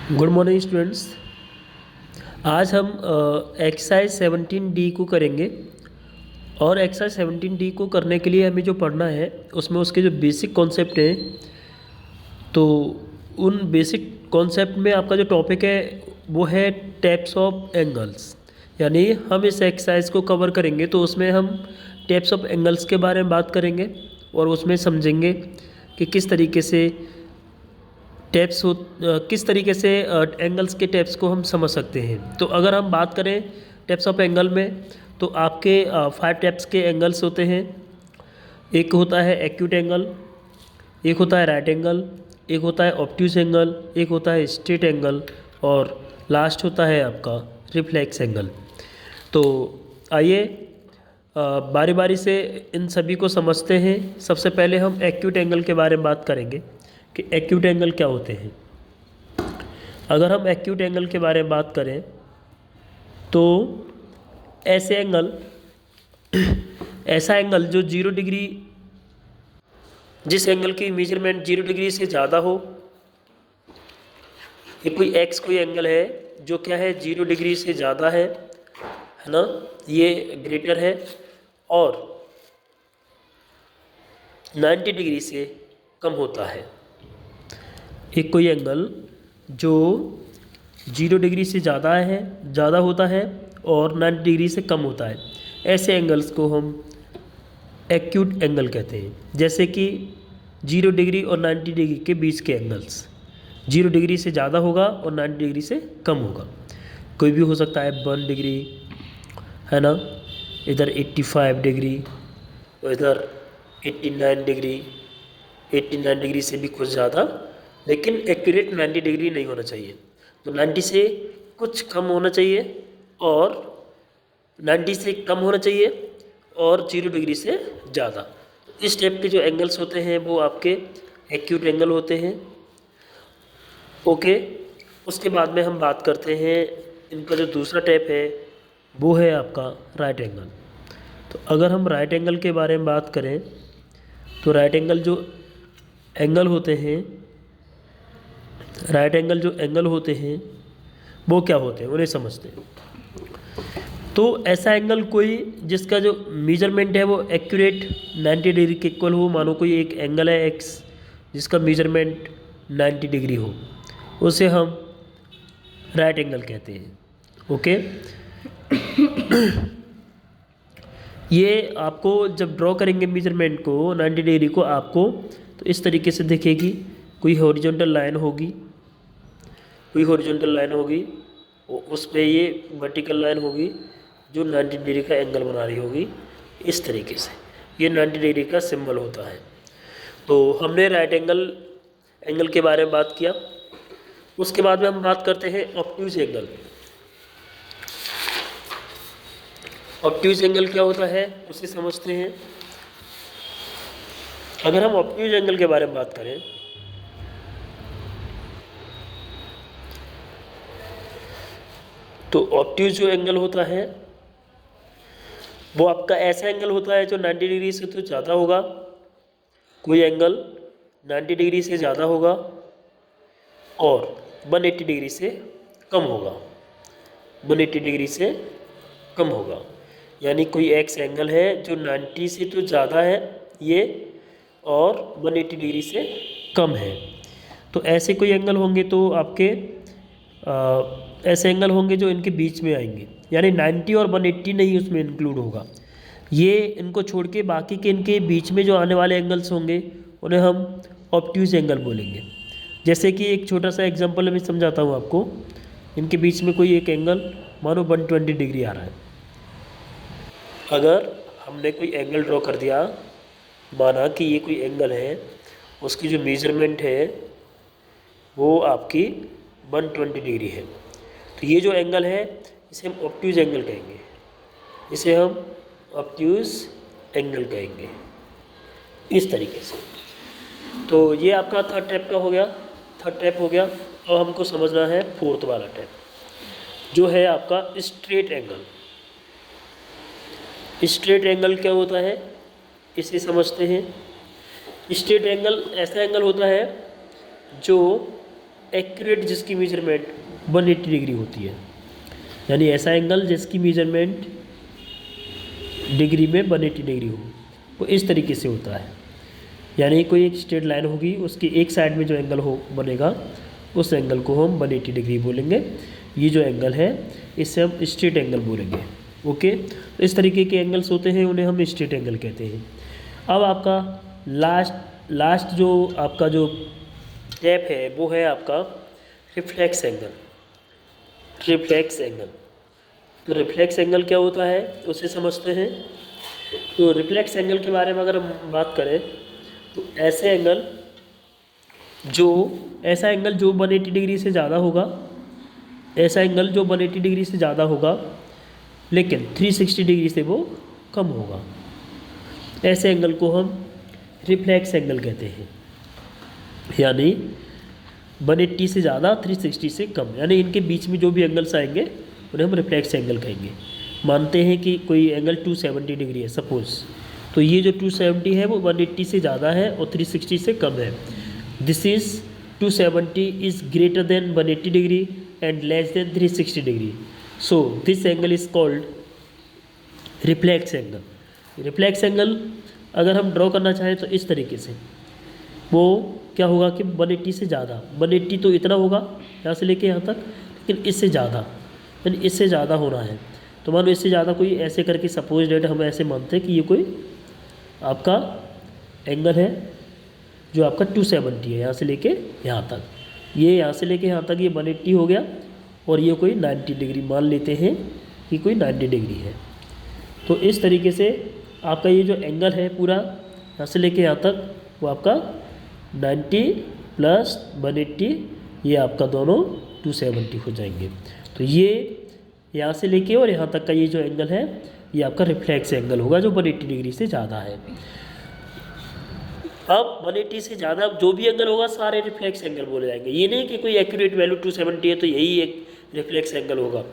Good morning students. आज हम exercise 17D को करेंगे। और एक्सरसाइज 17D को करने के लिए हमें जो पढ़ना है उसमें उसके जो बेसिक कॉन्सेप्ट हैं, तो उन बेसिक कॉन्सेप्ट में आपका जो टॉपिक है वो है टाइप्स ऑफ एंगल्स। यानी हम इस एक्सरसाइज को कवर करेंगे तो उसमें हम टाइप्स ऑफ एंगल्स के बारे में बात करेंगे और उसमें समझेंगे कि किस तरीके से किस तरीके से एंगल्स के टैप्स को हम समझ सकते हैं। तो अगर हम बात करें टैप्स ऑफ एंगल में, तो आपके 5 टैप्स के एंगल्स होते हैं। एक होता है एक्यूट एंगल, एक होता है राइट एंगल, एक होता है ऑब्ट्यूज एंगल, एक होता है स्ट्रेट एंगल और लास्ट होता है आपका रिफ्लेक्स एंगल। तो आइए बारी बारी से इन सभी को समझते हैं। सबसे पहले हम एक्यूट एंगल के बारे में बात करेंगे कि एक्यूट एंगल क्या होते हैं। अगर हम एक्यूट एंगल के बारे में बात करें तो ऐसे एंगल ऐसा एंगल जो 0 डिग्री, जिस एंगल की मेजरमेंट 0 डिग्री से ज़्यादा हो। ये कोई एंगल है जो क्या है 0 डिग्री से ज़्यादा है ना, ये ग्रेटर है। और 90 डिग्री से कम होता है। एक कोई एंगल जो 0 डिग्री से ज़्यादा होता है और 90 डिग्री से कम होता है, ऐसे एंगल्स को हम एक्यूट एंगल कहते हैं। जैसे कि 0 डिग्री और 90 डिग्री के बीच के एंगल्स, 0 डिग्री से ज़्यादा होगा और 90 डिग्री से कम होगा। कोई भी हो सकता है 1 डिग्री, है ना, इधर 85 डिग्री और इधर 89 डिग्री। 89 डिग्री से भी कुछ ज़्यादा, लेकिन एक्यूरेट 90 डिग्री नहीं होना चाहिए। तो 90 से कुछ कम होना चाहिए और 90 से कम होना चाहिए और 0 डिग्री से ज़्यादा। इस टाइप के जो एंगल्स होते हैं वो आपके एक्यूट एंगल होते हैं। ओके, उसके बाद में हम बात करते हैं इनका जो दूसरा टाइप है वो है आपका राइट एंगल। तो अगर हम राइट एंगल के बारे में बात करें तो राइट एंगल जो एंगल होते हैं वो क्या होते हैं उन्हें समझते हैं। तो ऐसा एंगल कोई जिसका जो मेजरमेंट है वो एक्यूरेट 90 डिग्री के इक्वल हो। मानो कोई एक एंगल है एक्स जिसका मेजरमेंट 90 डिग्री हो, उसे हम राइट एंगल कहते हैं। ओके, ये आपको जब ड्रॉ करेंगे मेजरमेंट को 90 डिग्री को, आपको तो इस तरीके से दिखेगी। कोई हॉरिजॉन्टल लाइन होगी और उस पर ये वर्टिकल लाइन होगी जो 90 डिग्री का एंगल बना रही होगी। इस तरीके से ये 90 डिग्री का सिंबल होता है। तो हमने राइट एंगल के बारे में बात किया। उसके बाद में हम बात करते हैं ऑब्ट्यूज एंगल। ऑब्ट्यूज एंगल क्या होता है उसे समझते हैं। अगर हम ऑब्ट्यूज एंगल के बारे में बात करें तो ऑब्ट्यूज जो एंगल होता है वो आपका ऐसा एंगल होता है जो 90 डिग्री से तो ज़्यादा होगा। कोई एंगल 90 डिग्री से ज़्यादा होगा और 180 डिग्री से कम होगा। 180 डिग्री से कम होगा, यानी कोई एक्स एंगल है जो 90 से तो ज़्यादा है ये और 180 डिग्री से कम है। तो ऐसे कोई एंगल होंगे तो आपके ऐसे एंगल होंगे जो इनके बीच में आएंगे, यानी 90 और 180 नहीं उसमें इंक्लूड होगा। ये इनको छोड़ के बाकी के इनके बीच में जो आने वाले एंगल्स होंगे उन्हें हम ऑब्ट्यूज एंगल बोलेंगे। जैसे कि एक छोटा सा एग्जांपल मैं समझाता हूँ आपको। इनके बीच में कोई एक एंगल मानो 120 डिग्री आ रहा है। अगर हमने कोई एंगल ड्रॉ कर दिया, माना कि ये कोई एंगल है, उसकी जो मेजरमेंट है वो आपकी 120 डिग्री है। तो ये जो एंगल है इसे हम ऑब्ट्यूज एंगल कहेंगे। इस तरीके से। तो ये आपका थर्ड टाइप हो गया। अब हमको समझना है फोर्थ वाला टाइप जो है आपका स्ट्रेट एंगल। स्ट्रेट एंगल क्या होता है इसे समझते हैं। स्ट्रेट एंगल ऐसा एंगल होता है जो एक्यूरेट जिसकी मेजरमेंट 180 डिग्री होती है, यानी ऐसा एंगल जिसकी मेजरमेंट डिग्री में 180 डिग्री हो, वो इस तरीके से होता है। यानी कोई एक स्ट्रेट लाइन होगी, उसकी एक साइड में जो एंगल हो बनेगा उस एंगल को हम 180 डिग्री बोलेंगे। ये जो एंगल है इससे हम स्ट्रेट एंगल बोलेंगे। ओके, तो इस तरीके के एंगल्स होते हैं, उन्हें हम स्ट्रेट एंगल कहते हैं। अब आपका लास्ट जो आपका जो स्टेप है वो है आपका रिफ्लेक्स एंगल। रिफ्लेक्स एंगल, तो रिफ्लेक्स एंगल क्या होता है उसे समझते हैं। तो रिफ्लेक्स एंगल के बारे में अगर हम बात करें तो ऐसा एंगल जो 180 डिग्री से ज़्यादा होगा, ऐसा एंगल जो 180 डिग्री से ज़्यादा होगा लेकिन 360 डिग्री से वो कम होगा, ऐसे एंगल को हम रिफ्लेक्स एंगल कहते हैं। यानी 180 से ज़्यादा 360 से कम, यानी इनके बीच में जो भी एंगल्स आएंगे उन्हें हम रिफ्लेक्स एंगल कहेंगे। मानते हैं कि कोई एंगल 270 डिग्री है सपोज, तो ये जो 270 है वो 180 से ज़्यादा है और 360 से कम है। This is 270 is greater than 180 degree and less than 360 degree, so this angle is called reflex angle. Reflex angle अगर हम ड्रॉ करना चाहें तो इस तरीके से, वो क्या होगा कि 180 से ज़्यादा, 180 तो इतना होगा यहाँ से लेके यहाँ तक, लेकिन इससे ज़्यादा, यानी इससे ज़्यादा होना है। तो मानो इससे ज़्यादा कोई ऐसे करके सपोज डेट हम ऐसे मानते हैं कि ये कोई आपका एंगल है जो आपका 270 है यहाँ से लेके यहाँ तक, ये यहाँ से लेके यहाँ तक ये 180 हो गया और ये कोई 90 डिग्री मान लेते हैं कि कोई 90 डिग्री है। तो इस तरीके से आपका ये जो एंगल है पूरा यहाँ से लेके यहाँ तक वो आपका 90 प्लस 180, ये आपका दोनों 270 हो जाएंगे। तो ये यहाँ से लेके और यहाँ तक का ये जो एंगल है ये आपका रिफ्लेक्स एंगल होगा जो 180 डिग्री से ज़्यादा है। अब 180 से ज़्यादा जो भी एंगल होगा सारे रिफ्लेक्स एंगल बोले जाएंगे। ये नहीं कि कोई एक्यूरेट वैल्यू 270 है तो यही एक रिफ्लेक्स एंगल होगा।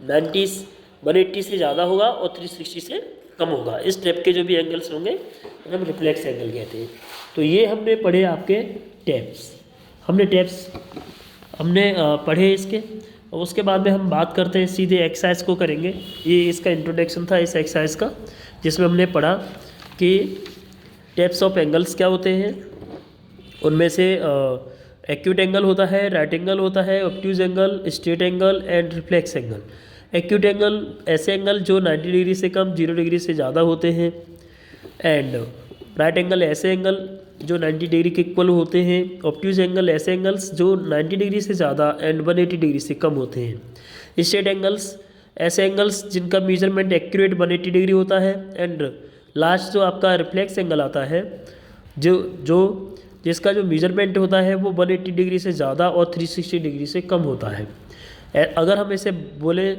180 से ज़्यादा होगा और 360 से कम होगा, इस टाइप के जो भी एंगल्स होंगे हम रिफ्लेक्स एंगल कहते हैं। तो ये हमने पढ़े आपके टेप्स, हमने पढ़े इसके, और उसके बाद में हम बात करते हैं सीधे एक्सरसाइज को करेंगे। ये इसका इंट्रोडक्शन था इस एक्सरसाइज का, जिसमें हमने पढ़ा कि टाइप्स ऑफ एंगल्स क्या होते हैं। उनमें से एक्यूट एंगल होता है, राइट एंगल होता है, obtuse angle, straight angle and reflex angle. Acute angle ऐसे एंगल जो 90 डिग्री से कम 0 डिग्री से ज़्यादा होते हैं, एंड राइट एंगल ऐसे एंगल जो 90 डिग्री के इक्वल होते हैं। ऑब्ट्यूज एंगल ऐसे एंगल्स जो 90 डिग्री से ज़्यादा एंड 180 डिग्री से कम होते हैं। स्ट्रेट एंगल्स ऐसे एंगल्स जिनका मेजरमेंट एक्यूरेट 180 डिग्री होता है। एंड लास्ट जो आपका रिफ्लेक्स एंगल आता है जिसका जो मेजरमेंट होता है वो 180 डिग्री से ज़्यादा और 360 डिग्री से कम होता है। अगर हम इसे बोले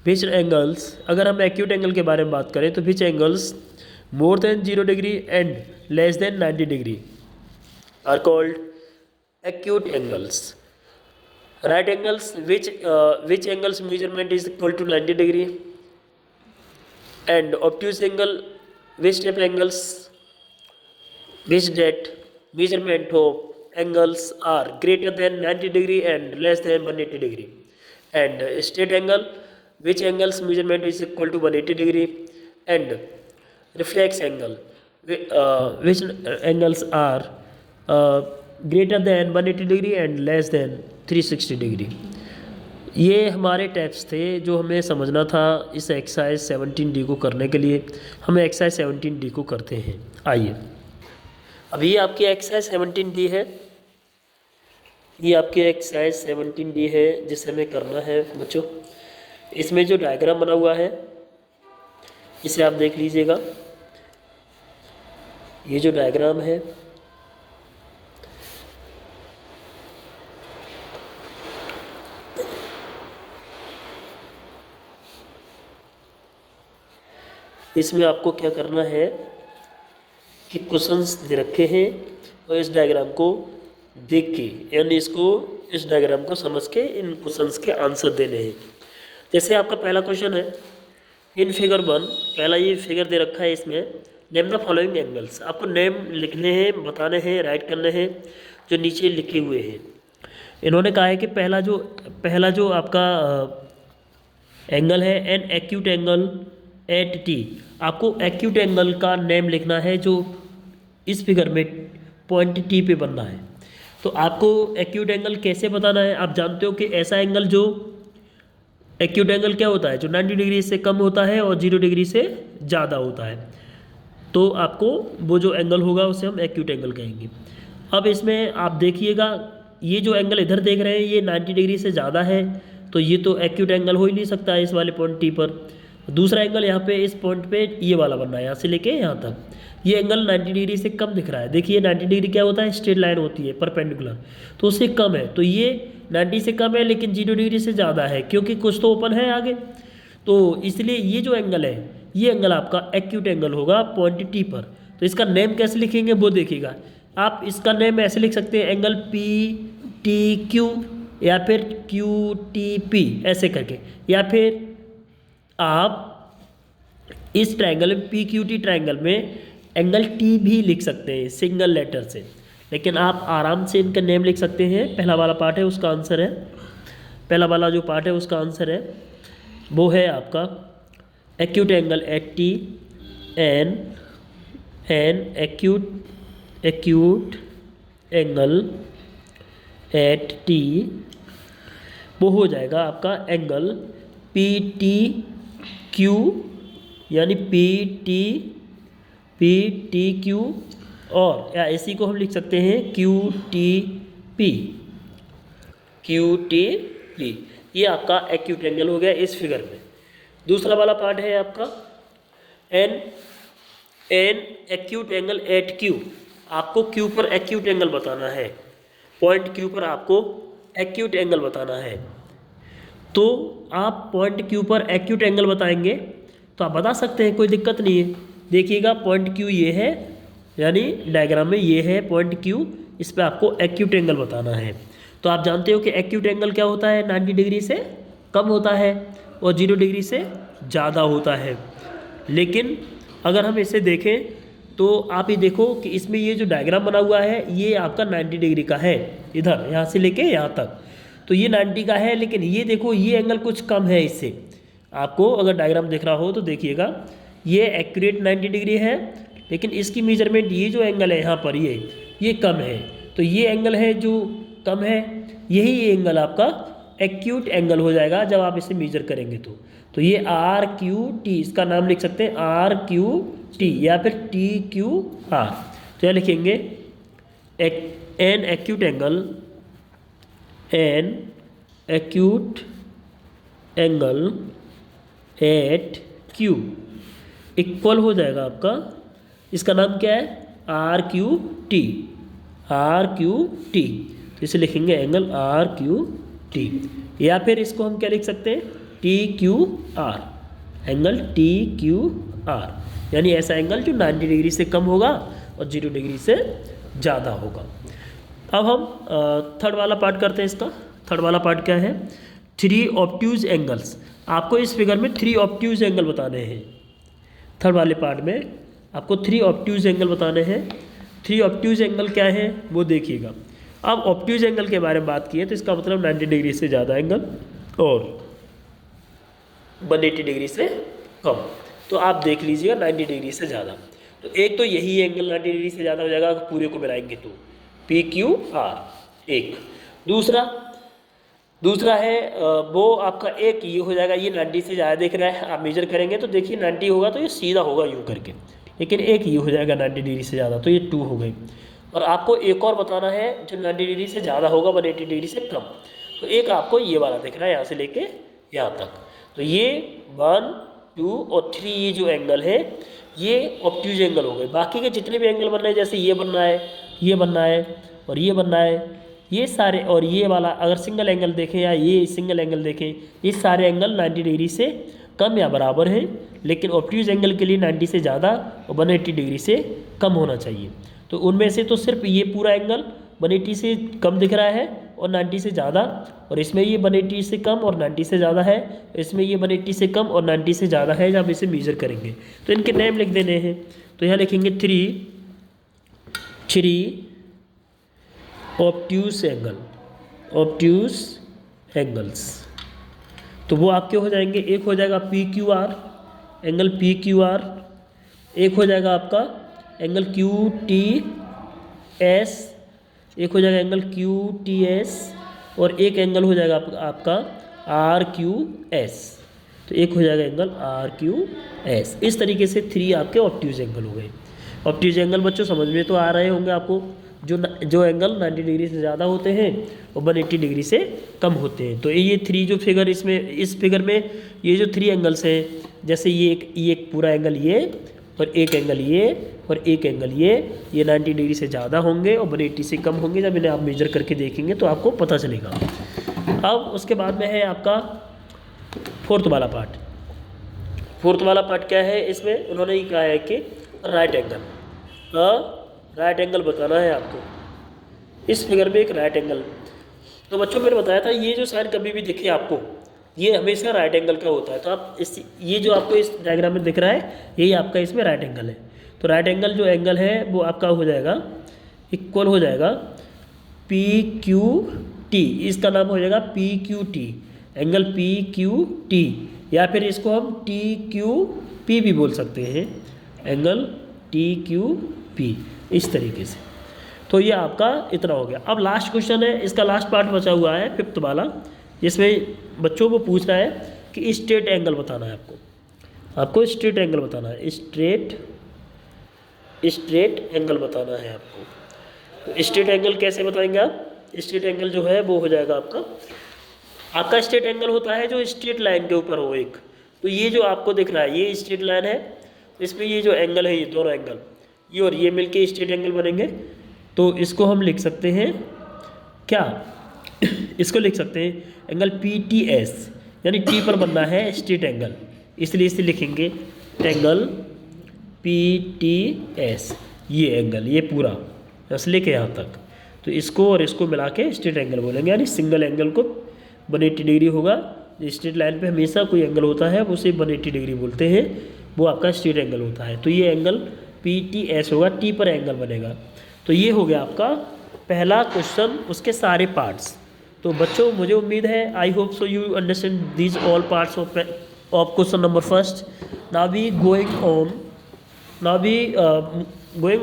विच एंगल्स, अगर हम एक्यूट एंगल के बारे में बात करें तो विच angles more than 0 degree and less than 90 degree are called acute angles. Right angles which angles measurement is equal to 90 degree, and obtuse angle which type angles which that measurement of angles are greater than 90 degree and less than 180 degree, and straight angle which angles measurement is equal to 180 degree, and reflex angle which angles are greater than 180 degree and less than 360 degree। ये हमारे types थे जो हमें समझना था इस exercise 17D को करने के लिए। हम एक्सरसाइज 17D को करते हैं। आइए, अभी आपकी एक्सरसाइज 17D है, ये आपकी एक्सरसाइज 17D है जिसे हमें करना है बच्चों। इसमें जो डायग्राम बना हुआ है इसे आप देख लीजिएगा। ये जो डायग्राम है इसमें आपको क्या करना है कि क्वेश्चंस दे रखे हैं और इस डायग्राम को देख के यानी इस डायग्राम को समझ के इन क्वेश्चंस के आंसर देने हैं। जैसे आपका पहला क्वेश्चन है इन फिगर 1, पहला ये फिगर दे रखा है, इसमें नेम द फॉलोइंग एंगल्स, आपको नेम लिखने हैं, बताने हैं, राइट करने हैं जो नीचे लिखे हुए हैं। इन्होंने कहा है कि पहला जो आपका एंगल है N acute angle at T. आपको एक्यूट एंगल का नेम लिखना है जो इस फिगर में पॉइंट टी पे बनना है। तो आपको एक्यूट एंगल कैसे बताना है? आप जानते हो कि ऐसा एंगल जो एक्यूट एंगल क्या होता है, जो 90 डिग्री से कम होता है और 0 डिग्री से ज़्यादा होता है। तो आपको वो जो एंगल होगा उसे हम एक्यूट एंगल कहेंगे। अब इसमें आप देखिएगा, ये जो एंगल इधर देख रहे हैं ये 90 डिग्री से ज़्यादा है, तो ये तो एक्यूट एंगल हो ही नहीं सकता है इस वाले पॉइंट टी पर। दूसरा एंगल यहाँ पे इस पॉइंट पे ये वाला बनना है, यहाँ से लेके यहाँ तक। ये एंगल 90 डिग्री से कम दिख रहा है। देखिए 90 डिग्री क्या होता है, स्ट्रेट लाइन होती है परपेंडिकुलर, तो उससे कम है। तो ये 90 से कम है लेकिन 0 डिग्री से ज़्यादा है, क्योंकि कुछ तो ओपन है आगे। तो इसलिए ये जो एंगल है, ये एंगल आपका एक्यूट एंगल होगा पॉइंट टी पर। तो इसका नेम कैसे लिखेंगे वो देखिएगा। आप इसका नेम ऐसे लिख सकते हैं, एंगल पी टी क्यू या फिर क्यू टी पी ऐसे करके, या फिर आप इस ट्रायंगल में पी क्यू टी ट्रायंगल में एंगल टी भी लिख सकते हैं सिंगल लेटर से। लेकिन आप आराम से इनका नेम लिख सकते हैं। पहला वाला पार्ट है उसका आंसर है, पहला वाला जो पार्ट है उसका आंसर है वो है आपका acute angle at T N acute angle at T, वो हो जाएगा आपका एंगल पी टी क्यू, यानी पी टी क्यू, और या इसी को हम लिख सकते हैं क्यू टी पी। ये आपका एक्यूट एंगल हो गया इस फिगर में। दूसरा वाला पार्ट है आपका an acute angle at Q. आपको क्यू पर एक्यूट एंगल बताना है, पॉइंट क्यू पर आपको एक्यूट एंगल बताना है। तो आप पॉइंट क्यू पर एक्यूट एंगल बताएंगे तो आप बता सकते हैं, कोई दिक्कत नहीं है। देखिएगा पॉइंट क्यू ये है, यानी डायग्राम में ये है पॉइंट क्यू, इस पर आपको एक्यूट एंगल बताना है। तो आप जानते हो कि एक्यूट एंगल क्या होता है, 90 डिग्री से कम होता है और 0 डिग्री से ज़्यादा होता है। लेकिन अगर हम इसे देखें तो आप ये देखो कि इसमें ये जो डायग्राम बना हुआ है ये आपका 90 डिग्री का है, इधर यहाँ से लेके यहाँ तक। तो ये 90 का है, लेकिन ये देखो ये एंगल कुछ कम है इससे। आपको अगर डायग्राम दिख रहा हो तो देखिएगा, ये एक्यूरेट 90 डिग्री है, लेकिन इसकी मेजरमेंट ये जो एंगल है यहाँ पर ये कम है। तो ये एंगल है जो कम है, यही एंगल आपका एक्यूट एंगल हो जाएगा जब आप इसे मेजर करेंगे तो ये आर क्यू टी, इसका नाम लिख सकते हैं आर क्यू टी या फिर टी क्यू आर। तो यह लिखेंगे an acute angle at Q equal हो जाएगा आपका, इसका नाम क्या है, आर क्यू टी। तो इसे लिखेंगे एंगल आर क्यू टी, या फिर इसको हम क्या लिख सकते हैं, T Q R, angle T Q R, यानी ऐसा एंगल जो 90 डिग्री से कम होगा और 0 डिग्री से ज़्यादा होगा। अब हम थर्ड वाला पार्ट करते हैं इसका। थर्ड वाला पार्ट क्या है, 3 ऑब्ट्यूज एंगल्स। आपको इस फिगर में 3 ऑब्ट्यूज एंगल बताने हैं। थर्ड वाले पार्ट में आपको 3 ऑब्ट्यूज एंगल बताने हैं। 3 ऑब्ट्यूज एंगल क्या है वो देखिएगा। अब ऑब्ट्यूज एंगल के बारे में बात की है तो इसका मतलब 90 डिग्री से ज़्यादा एंगल और 180 डिग्री से कम। तो आप देख लीजिएगा 90 डिग्री से ज़्यादा, तो एक तो यही एंगल 90 डिग्री से ज़्यादा हो जाएगा अगर पूरे को मिलाएंगे तो पी क्यू आर एक। दूसरा है वो आपका एक ये हो जाएगा, ये 90 से ज़्यादा देख रहा है, आप मेजर करेंगे तो देखिए 90 होगा तो ये सीधा होगा यूँ करके, लेकिन एक ये हो जाएगा 90 डिग्री से ज़्यादा, तो ये 2 हो गई। और आपको एक और बताना है जो 90 डिग्री से ज़्यादा होगा 180 डिग्री से कम, तो एक आपको ये वाला दिख रहा है यहाँ से लेके यहाँ तक। तो ये 1, 2 और 3 ये जो एंगल है ये ऑब्ट्यूज एंगल हो गए। बाकी के जितने भी एंगल बन रहे हैं, जैसे ये बनना है, ये बनना है और ये बनना है, ये सारे, और ये वाला अगर सिंगल एंगल देखें या ये सिंगल एंगल देखें, ये सारे एंगल 90 डिग्री से कम या बराबर हैं। लेकिन ऑब्ट्यूज एंगल के लिए 90 से ज़्यादा और 180 डिग्री से कम होना चाहिए। तो उनमें से तो सिर्फ ये पूरा एंगल 180 से कम दिख रहा है और 90 से ज़्यादा, और इसमें ये 180 से कम और 90 से ज़्यादा है, इसमें ये 180 से कम और 90 से ज़्यादा है। जब इसे मेजर करेंगे तो इनके नेम लिख देने हैं। तो यहाँ लिखेंगे 3 ऑब्ट्यूज ऑब्ट्यूज एंगल्स। तो वो आपके हो जाएंगे, एक हो जाएगा P Q R, angle P Q R, एक हो जाएगा आपका एंगल क्यू टी एस, एक हो जाएगा एंगल क्यू टी एस, और एक एंगल हो जाएगा आपका आर क्यू एस। तो एक हो जाएगा एंगल आर क्यू एस। इस तरीके से 3 आपके ऑब्ट्यूज एंगल हो गए। ऑब्ट्यूज एंगल बच्चों समझ में तो आ रहे होंगे आपको, जो एंगल 90 डिग्री से ज़्यादा होते हैं और 180 डिग्री से कम होते हैं। तो ये 3 जो फिगर इस फिगर में ये जो 3 एंगल्स हैं, जैसे ये एक पूरा एंगल ये, और एक एंगल ये, और एक एंगल ये 90 डिग्री से ज़्यादा होंगे और 180 से कम होंगे। जब इन्हें आप मेजर करके देखेंगे तो आपको पता चलेगा। अब उसके बाद में है आपका फोर्थ वाला पार्ट। फोर्थ वाला पार्ट क्या है, इसमें उन्होंने ये कहा है कि राइट एंगल, राइट एंगल बताना है आपको। इस फिगर में एक राइट एंगल, तो बच्चों मैंने बताया था ये जो साइन कभी भी दिखे आपको, ये हमेशा राइट एंगल का होता है। तो आप ये जो आपको इस डायग्राम में दिख रहा है, यही आपका इसमें राइट एंगल है। तो राइट एंगल जो एंगल है वो आपका हो जाएगा, इक्वल हो जाएगा पी क्यू टी, इसका नाम हो जाएगा P Q T, angle P Q T, या फिर इसको हम टी क्यू पी भी बोल सकते हैं, एंगल टी क्यू पी, इस तरीके से। तो ये आपका इतना हो गया। अब लास्ट क्वेश्चन है, इसका लास्ट पार्ट बचा हुआ है 5th वाला, जिसमें बच्चों को पूछ रहा है कि स्ट्रेट एंगल बताना है आपको स्ट्रेट एंगल बताना है, स्ट्रेट एंगल बताना है आपको। तो स्ट्रेट एंगल कैसे बताएंगे आप? स्ट्रेट एंगल जो है वो हो जाएगा आपका स्ट्रेट एंगल होता है जो स्ट्रेट लाइन के ऊपर हो एक। तो ये जो आपको दिख रहा है ये स्ट्रेट लाइन है, इसमें ये जो एंगल है, ये दोनों एंगल, ये और ये मिलके स्ट्रेट एंगल बनेंगे। तो इसको हम लिख सकते हैं क्या, इसको लिख सकते हैं एंगल पी टी एस, यानी टी पर बनना है स्ट्रेट एंगल, इसलिए इसे लिखेंगे एंगल पी टी एस। ये एंगल, ये पूरा बस लेके यहाँ तक, तो इसको और इसको मिला के स्ट्रेट एंगल बोलेंगे। यानी सिंगल एंगल को 180 डिग्री होगा, स्ट्रेट लाइन पे हमेशा कोई एंगल होता है वो उसे 180 डिग्री बोलते हैं, वो आपका स्ट्रेट एंगल होता है। तो ये एंगल पी टी एस होगा, टी पर एंगल बनेगा। तो ये हो गया आपका पहला क्वेश्चन, उसके सारे पार्ट्स। तो बच्चों मुझे उम्मीद है, I hope so you understand these all parts of question number first. Now we going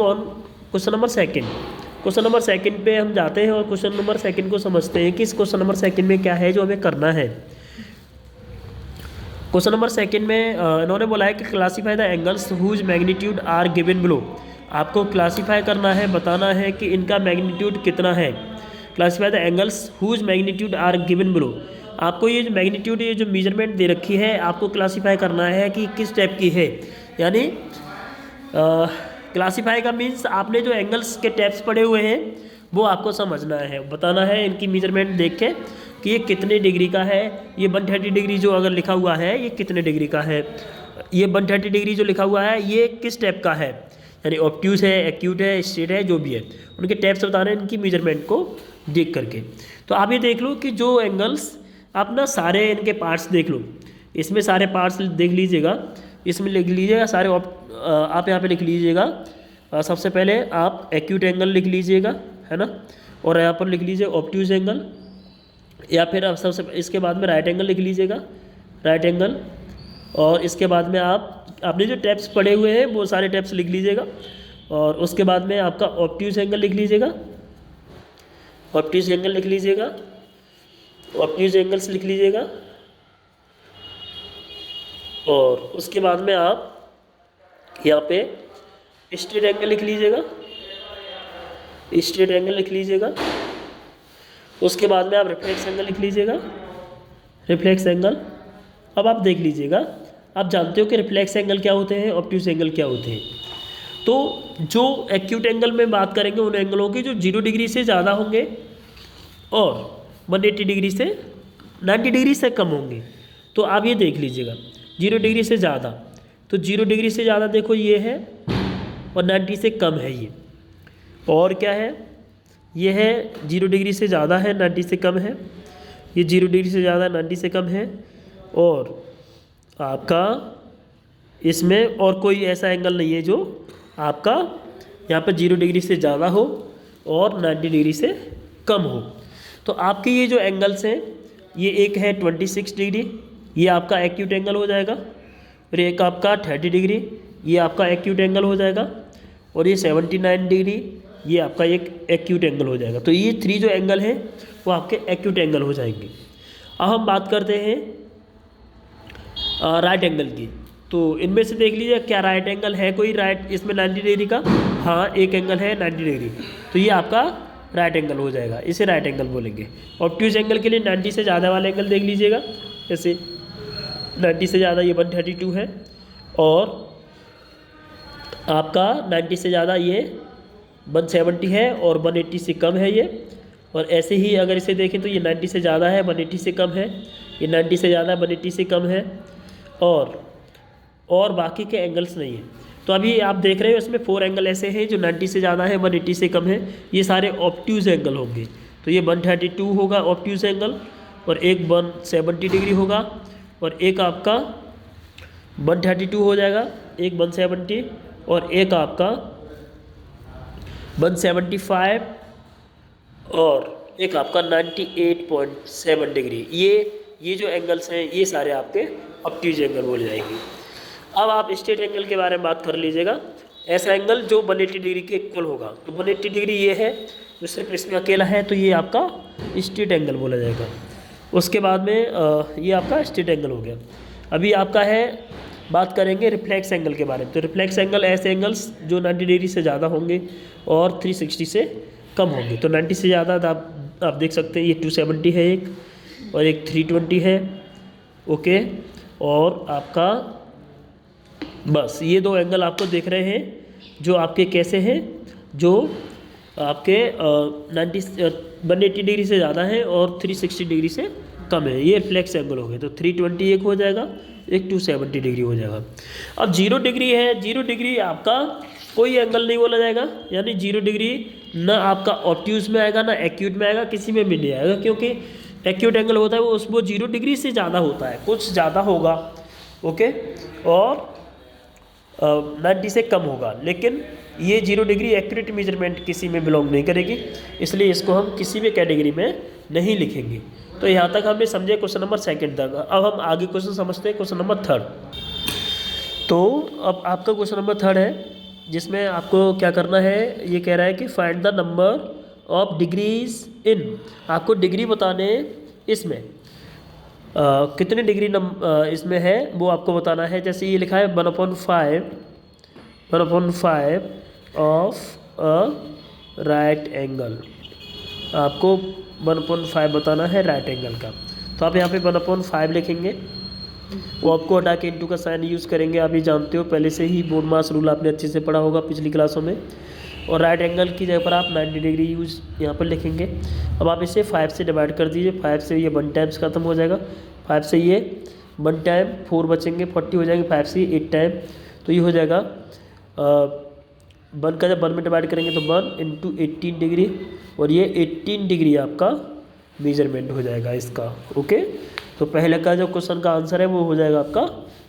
on question number second. Question number second पे हम जाते हैं और क्वेश्चन नंबर सेकंड को समझते हैं कि इस क्वेश्चन नंबर सेकंड में क्या है जो हमें करना है। क्वेश्चन नंबर सेकंड में इन्होंने बोला है कि classify the angles whose magnitude are given below. आपको क्लासीफाई करना है, बताना है कि इनका मैग्नीट्यूड कितना है। Classify the angles whose magnitude are given below. आपको ये जो मैग्नीट्यूड, ये जो मेजरमेंट दे रखी है, आपको क्लासीफाई करना है कि किस टाइप की है। यानी क्लासीफाई का मीन्स आपने जो एंगल्स के टाइप्स पढ़े हुए हैं वो आपको समझना है, बताना है इनकी मेजरमेंट देख के कि ये कितने डिग्री का है। ये 130 डिग्री जो अगर लिखा हुआ है ये कितने डिग्री का है, ये 130 डिग्री जो लिखा हुआ है ये किस टाइप का है, यानी ऑब्ट्यूज है, एक्यूट है, स्ट्रेट है, जो भी है उनके टाइप्स बताना है इनकी मेजरमेंट को देख करके। तो आप ये देख लो कि जो एंगल्स, आप ना सारे इनके पार्ट्स देख लो, इसमें सारे पार्ट्स देख लीजिएगा, इसमें लिख लीजिएगा सारे आप यहाँ पे लिख लीजिएगा। सबसे पहले आप एक्यूट एंगल लिख लीजिएगा, है ना, और यहाँ पर लिख लीजिए ऑब्ट्यूज एंगल, या फिर आप सबसे इसके बाद में राइट एंगल लिख लीजिएगा, राइट एंगल। और इसके बाद में आपने जो टैप्स पढ़े हुए हैं वो सारे टैप्स लिख लीजिएगा, और उसके बाद में आपका ऑब्ट्यूज एंगल लिख लीजिएगा, ऑब्ट्यूज एंगल लिख लीजिएगा, ऑब्ट्यूज एंगल्स लिख लीजिएगा। और उसके बाद में आप यहाँ पे स्ट्रेट एंगल लिख लीजिएगा, स्ट्रेट एंगल लिख लीजिएगा। उसके बाद में आप रिफ्लेक्स एंगल लिख लीजिएगा, रिफ्लेक्स एंगल। अब आप देख लीजिएगा, आप जानते हो कि रिफ्लेक्स एंगल क्या होते हैं, ऑब्ट्यूज एंगल क्या होते हैं। तो जो एक्यूट एंगल में बात करेंगे उन एंगलों की जो 0 डिग्री से ज़्यादा होंगे और 180 डिग्री से 90 डिग्री से कम होंगे। तो आप ये देख लीजिएगा 0 डिग्री से ज़्यादा, तो 0 डिग्री से ज़्यादा देखो ये है, और 90 से कम है ये। और क्या है, ये है 0 डिग्री से ज़्यादा है, 90 से कम है। ये 0 डिग्री से ज़्यादा 90 से कम है। और आपका इसमें और कोई ऐसा एंगल नहीं है जो आपका यहाँ पर 0 डिग्री से ज़्यादा हो और 90 डिग्री से कम हो। तो आपके ये जो एंगल्स हैं, ये एक है 26 डिग्री, ये आपका एक्यूट एंगल हो जाएगा, और एक आपका 30 डिग्री, ये आपका एक्यूट एंगल हो जाएगा, और ये 79 डिग्री, ये आपका एक एक्यूट एंगल हो जाएगा। तो ये 3 जो एंगल हैं वो आपके एक्यूट एंगल हो जाएंगे। अब हम बात करते हैं राइट एंगल की। तो इनमें से देख लीजिए क्या राइट एंगल है कोई राइट इसमें 90 डिग्री का? हाँ, एक एंगल है 90 डिग्री, तो ये आपका राइट एंगल हो जाएगा, इसे राइट एंगल बोलेंगे। ऑब्ट्यूज एंगल के लिए 90 से ज़्यादा वाला एंगल देख लीजिएगा, जैसे 90 से ज़्यादा ये 132 है, और आपका 90 से ज़्यादा ये 170 है, और 180 से कम है ये। और ऐसे ही अगर इसे देखें तो ये 90 से ज़्यादा है, 180 से कम है, ये 90 से ज़्यादा 180 से कम है, और बाकी के एंगल्स नहीं है। तो अभी आप देख रहे हो इसमें 4 एंगल ऐसे हैं जो 90 से ज़्यादा है, 180 से कम है, ये सारे ऑब्ट्यूज एंगल होंगे। तो ये 132 होगा ऑब्ट्यूज एंगल, और एक 170 डिग्री होगा, और एक आपका 132 हो जाएगा, एक 170, और एक आपका 175, और एक आपका 98.7 डिग्री। ये जो एंगल्स हैं ये सारे आपके ऑब्ट्यूज एंगल बोले जाएंगे। अब आप स्ट्रेट एंगल के बारे में बात कर लीजिएगा। ऐसा एंगल जो 180 डिग्री के इक्वल होगा, तो 180 डिग्री ये है जो सिर्फ इसमें अकेला है, तो ये आपका स्ट्रेट एंगल बोला जाएगा। उसके बाद में ये आपका स्ट्रेट एंगल हो गया। अभी आपका है, बात करेंगे रिफ्लेक्स एंगल के बारे में। तो रिफ्लेक्स एंगल ऐसे एंगल्स जो 90 डिग्री से ज़्यादा होंगे और 360 से कम होंगे। तो 90 से ज़्यादा आप देख सकते हैं, ये 270 है एक, और एक 320 है, ओके। और आपका बस ये 2 एंगल आपको दिख रहे हैं जो आपके कैसे हैं, जो आपके 180 डिग्री से ज़्यादा है और 360 डिग्री से कम है, ये रिफ्लेक्स एंगल हो गए। तो 320 एक हो जाएगा, एक 270 डिग्री हो जाएगा। अब 0 डिग्री है, 0 डिग्री आपका कोई एंगल नहीं बोला जाएगा, यानी 0 डिग्री ना आपका ऑब्ट्यूज में आएगा ना एक्यूट में आएगा, किसी में भी नहीं आएगा, क्योंकि एक्यूट एंगल होता है वो 0 डिग्री से ज़्यादा होता है, कुछ ज़्यादा होगा, ओके, और 90 से कम होगा। लेकिन ये 0 डिग्री एक्यूरेट मेजरमेंट किसी में बिलोंग नहीं करेगी, इसलिए इसको हम किसी भी कैटेगरी में नहीं लिखेंगे। तो यहाँ तक हमने समझे क्वेश्चन नंबर 2 तक। अब हम आगे क्वेश्चन समझते हैं, क्वेश्चन नंबर 3। तो अब आपका क्वेश्चन नंबर 3 है, जिसमें आपको क्या करना है, ये कह रहा है कि find the number of degrees इन, आपको डिग्री बताने इसमें कितने डिग्री इसमें है वो आपको बताना है। जैसे ये लिखा है 1/5 ऑफ अ राइट एंगल, आपको 1/5 बताना है राइट एंगल का। तो आप यहाँ पे 1/5 लिखेंगे, वो आपको हटा के इंटू का साइन यूज़ करेंगे। आप ये जानते हो पहले से ही, बोर्ड मास रूल आपने अच्छे से पढ़ा होगा पिछली क्लासों में। और राइट एंगल की जगह पर आप 90 डिग्री यूज़ यहाँ पर लिखेंगे। अब आप इसे 5 से डिवाइड कर दीजिए, 5 से ये 1 टाइम्स खत्म हो जाएगा, 5 से ये 1 टाइम 4 बचेंगे, 40 हो जाएंगे, 5 से 8 टाइम, तो ये हो जाएगा 1 का जब 1 में डिवाइड करेंगे तो 1 इंटू 18 डिग्री, और ये 18 डिग्री आपका मेजरमेंट हो जाएगा इसका, ओके। तो पहले का जो क्वेश्चन का आंसर है वो हो जाएगा आपका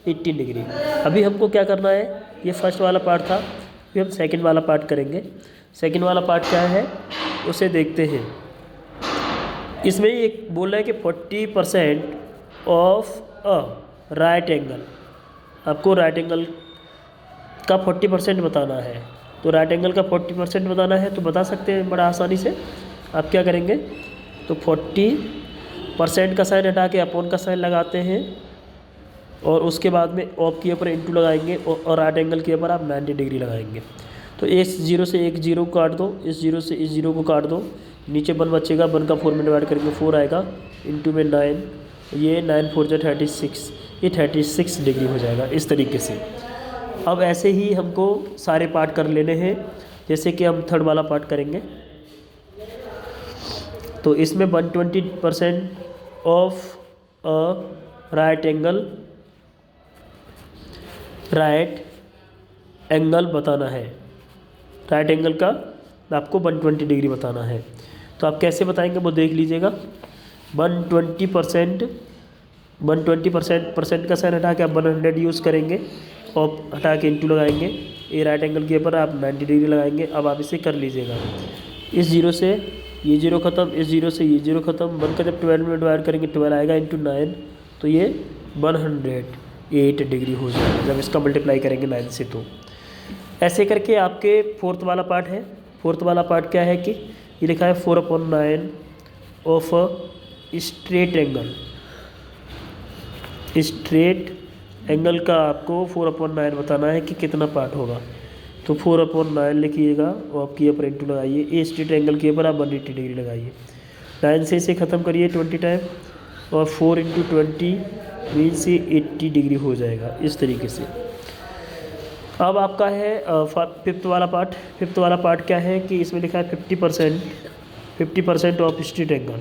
18 डिग्री। अभी हमको क्या करना है, ये फर्स्ट वाला पार्ट था, फिर हम सेकंड वाला पार्ट करेंगे। सेकंड वाला पार्ट क्या है उसे देखते हैं। इसमें एक बोल रहा है कि 40% ऑफ अ राइट एंगल, आपको राइट एंगल का 40% बताना है। तो राइट एंगल का 40% बताना है, तो बता सकते हैं बड़ा आसानी से। आप क्या करेंगे, तो 40% का साइन हटा के अपॉन का साइन लगाते हैं, और उसके बाद में ऑफ के ऊपर इंटू लगाएंगे, और राइट एंगल के ऊपर आप 90 डिग्री लगाएंगे। तो इस 0 से एक 0 को काट दो, इस 0 से इस 0 को काट दो, नीचे 1 बचेगा, 1 का 4 में डिवाइड करेंगे 4 आएगा, इंटू में 9, ये 9 4 36, ये 36 डिग्री हो जाएगा इस तरीके से। अब ऐसे ही हमको सारे पार्ट कर लेने हैं, जैसे कि हम थर्ड वाला पार्ट करेंगे। तो इसमें 120% ऑफ अ राइट एंगल बताना है। राइट एंगल का आपको 120 डिग्री बताना है। तो आप कैसे बताएंगे वो देख लीजिएगा। 120% का साइन हटा के आप 100 यूज़ करेंगे, और हटा के इंटू लगाएंगे, ये राइट एंगल के ऊपर आप 90 डिग्री लगाएंगे। अब आप इसे कर लीजिएगा, इस 0 से ये 0 ख़त्म, इस 0 से ये 0 ख़त्म, 1 का जब 12 में डिवाइड करेंगे 12 आएगा इंटू 9, तो ये 108 डिग्री हो जाएगा जब इसका मल्टीप्लाई करेंगे 9 से। तो ऐसे करके आपके फोर्थ वाला पार्ट है। फोर्थ वाला पार्ट क्या है कि ये लिखा है 4/9 of straight angle. Straight angle का आपको 4/9 बताना है कि कितना पार्ट होगा। तो 4/9 लिखिएगा और आपकी ऊपर इंटू लगाइए, ए स्ट्रेट एंगल के ऊपर आप 180 डिग्री लगाइए। 9 से इसे ख़त्म करिए 20 टाइम, और 4 × 20 मीन्स 80 डिग्री हो जाएगा इस तरीके से। अब आपका है फिफ्थ वाला पार्ट। फिफ्थ वाला पार्ट क्या है कि इसमें लिखा है 50% of straight angle,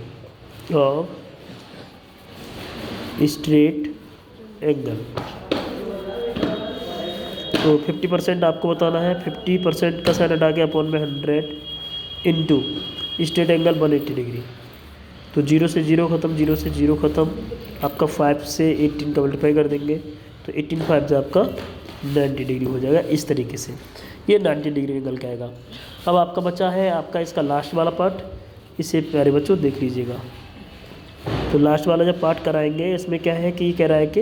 of straight angle. तो 50% आपको बताना है, 50% का साइन हटा के अपॉन में 100 इंटू स्ट्रेट एंगल 180 डिग्री। तो 0 से 0 ख़त्म, 0 से 0 ख़त्म, आपका 5 से 18 का मल्टीप्लाई कर देंगे तो 18 5 से आपका 90 डिग्री हो जाएगा इस तरीके से। ये 90 डिग्री एंगल का आएगा। अब आपका बचा है आपका इसका लास्ट वाला पार्ट, इसे प्यारे बच्चों देख लीजिएगा। तो लास्ट वाला जब पार्ट कराएंगे इसमें क्या है कि ये कह रहा है कि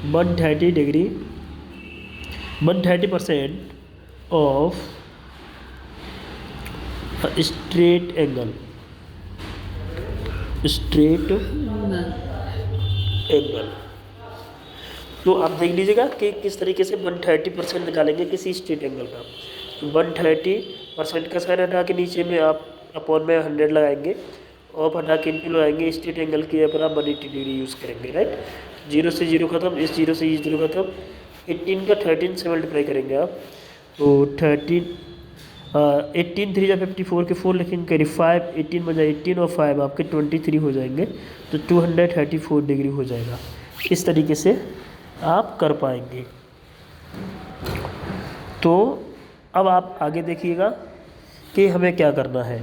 130 degree 130% of straight angle, straight angle. तो आप देख लीजिएगा कि किस तरीके से 130% निकालेंगे किसी स्ट्रेट एंगल का। तो 130% का साइन हटा के नीचे में आप अपॉन में 100 लगाएंगे और हटा के इंटू लगाएंगे, स्ट्रेट एंगल के ऊपर आप 180 डिग्री यूज़ करेंगे, राइट। 0 से 0 ख़त्म, इस 0 से ये 0 ख़त्म, 18 का 13 से मल्टीप्लाई करेंगे आप। तो 18 3 या 54 के 4 लिखेंगे, करीब 5, 18 बजा 18 और 5 आपके 23 हो जाएंगे। तो 234 डिग्री हो जाएगा। इस तरीके से आप कर पाएंगे। तो अब आप आगे देखिएगा कि हमें क्या करना है।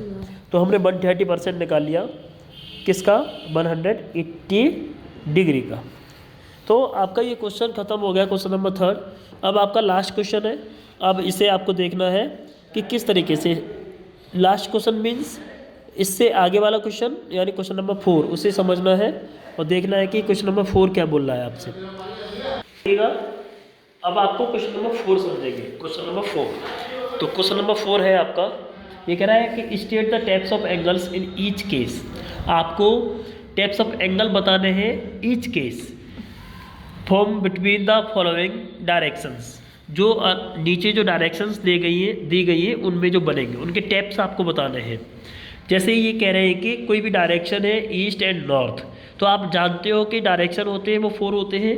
तो हमने 130% निकाल लिया किसका, 180 डिग्री का। तो आपका ये क्वेश्चन ख़त्म हो गया, क्वेश्चन नंबर 3। अब आपका लास्ट क्वेश्चन है। अब इसे आपको देखना है कि किस तरीके से, लास्ट क्वेश्चन मीन्स इससे आगे वाला क्वेश्चन यानी क्वेश्चन नंबर 4 उसे समझना है और देखना है कि क्वेश्चन नंबर 4 क्या बोल रहा है आपसे। अब आपको क्वेश्चन नंबर 4 समझेंगे। क्वेश्चन नंबर 4, तो क्वेश्चन नंबर 4 है आपका, ये कह रहा है कि state the types of angles in each case. आपको टाइप्स ऑफ एंगल बताने हैं each case form between the following directions. जो नीचे जो डायरेक्शंस दी गई है उनमें जो बनेंगे उनके टाइप्स आपको बताने हैं। जैसे ये कह रहे हैं कि कोई भी डायरेक्शन है ईस्ट एंड नॉर्थ, तो आप जानते हो कि डायरेक्शन होते हैं वो 4 होते हैं,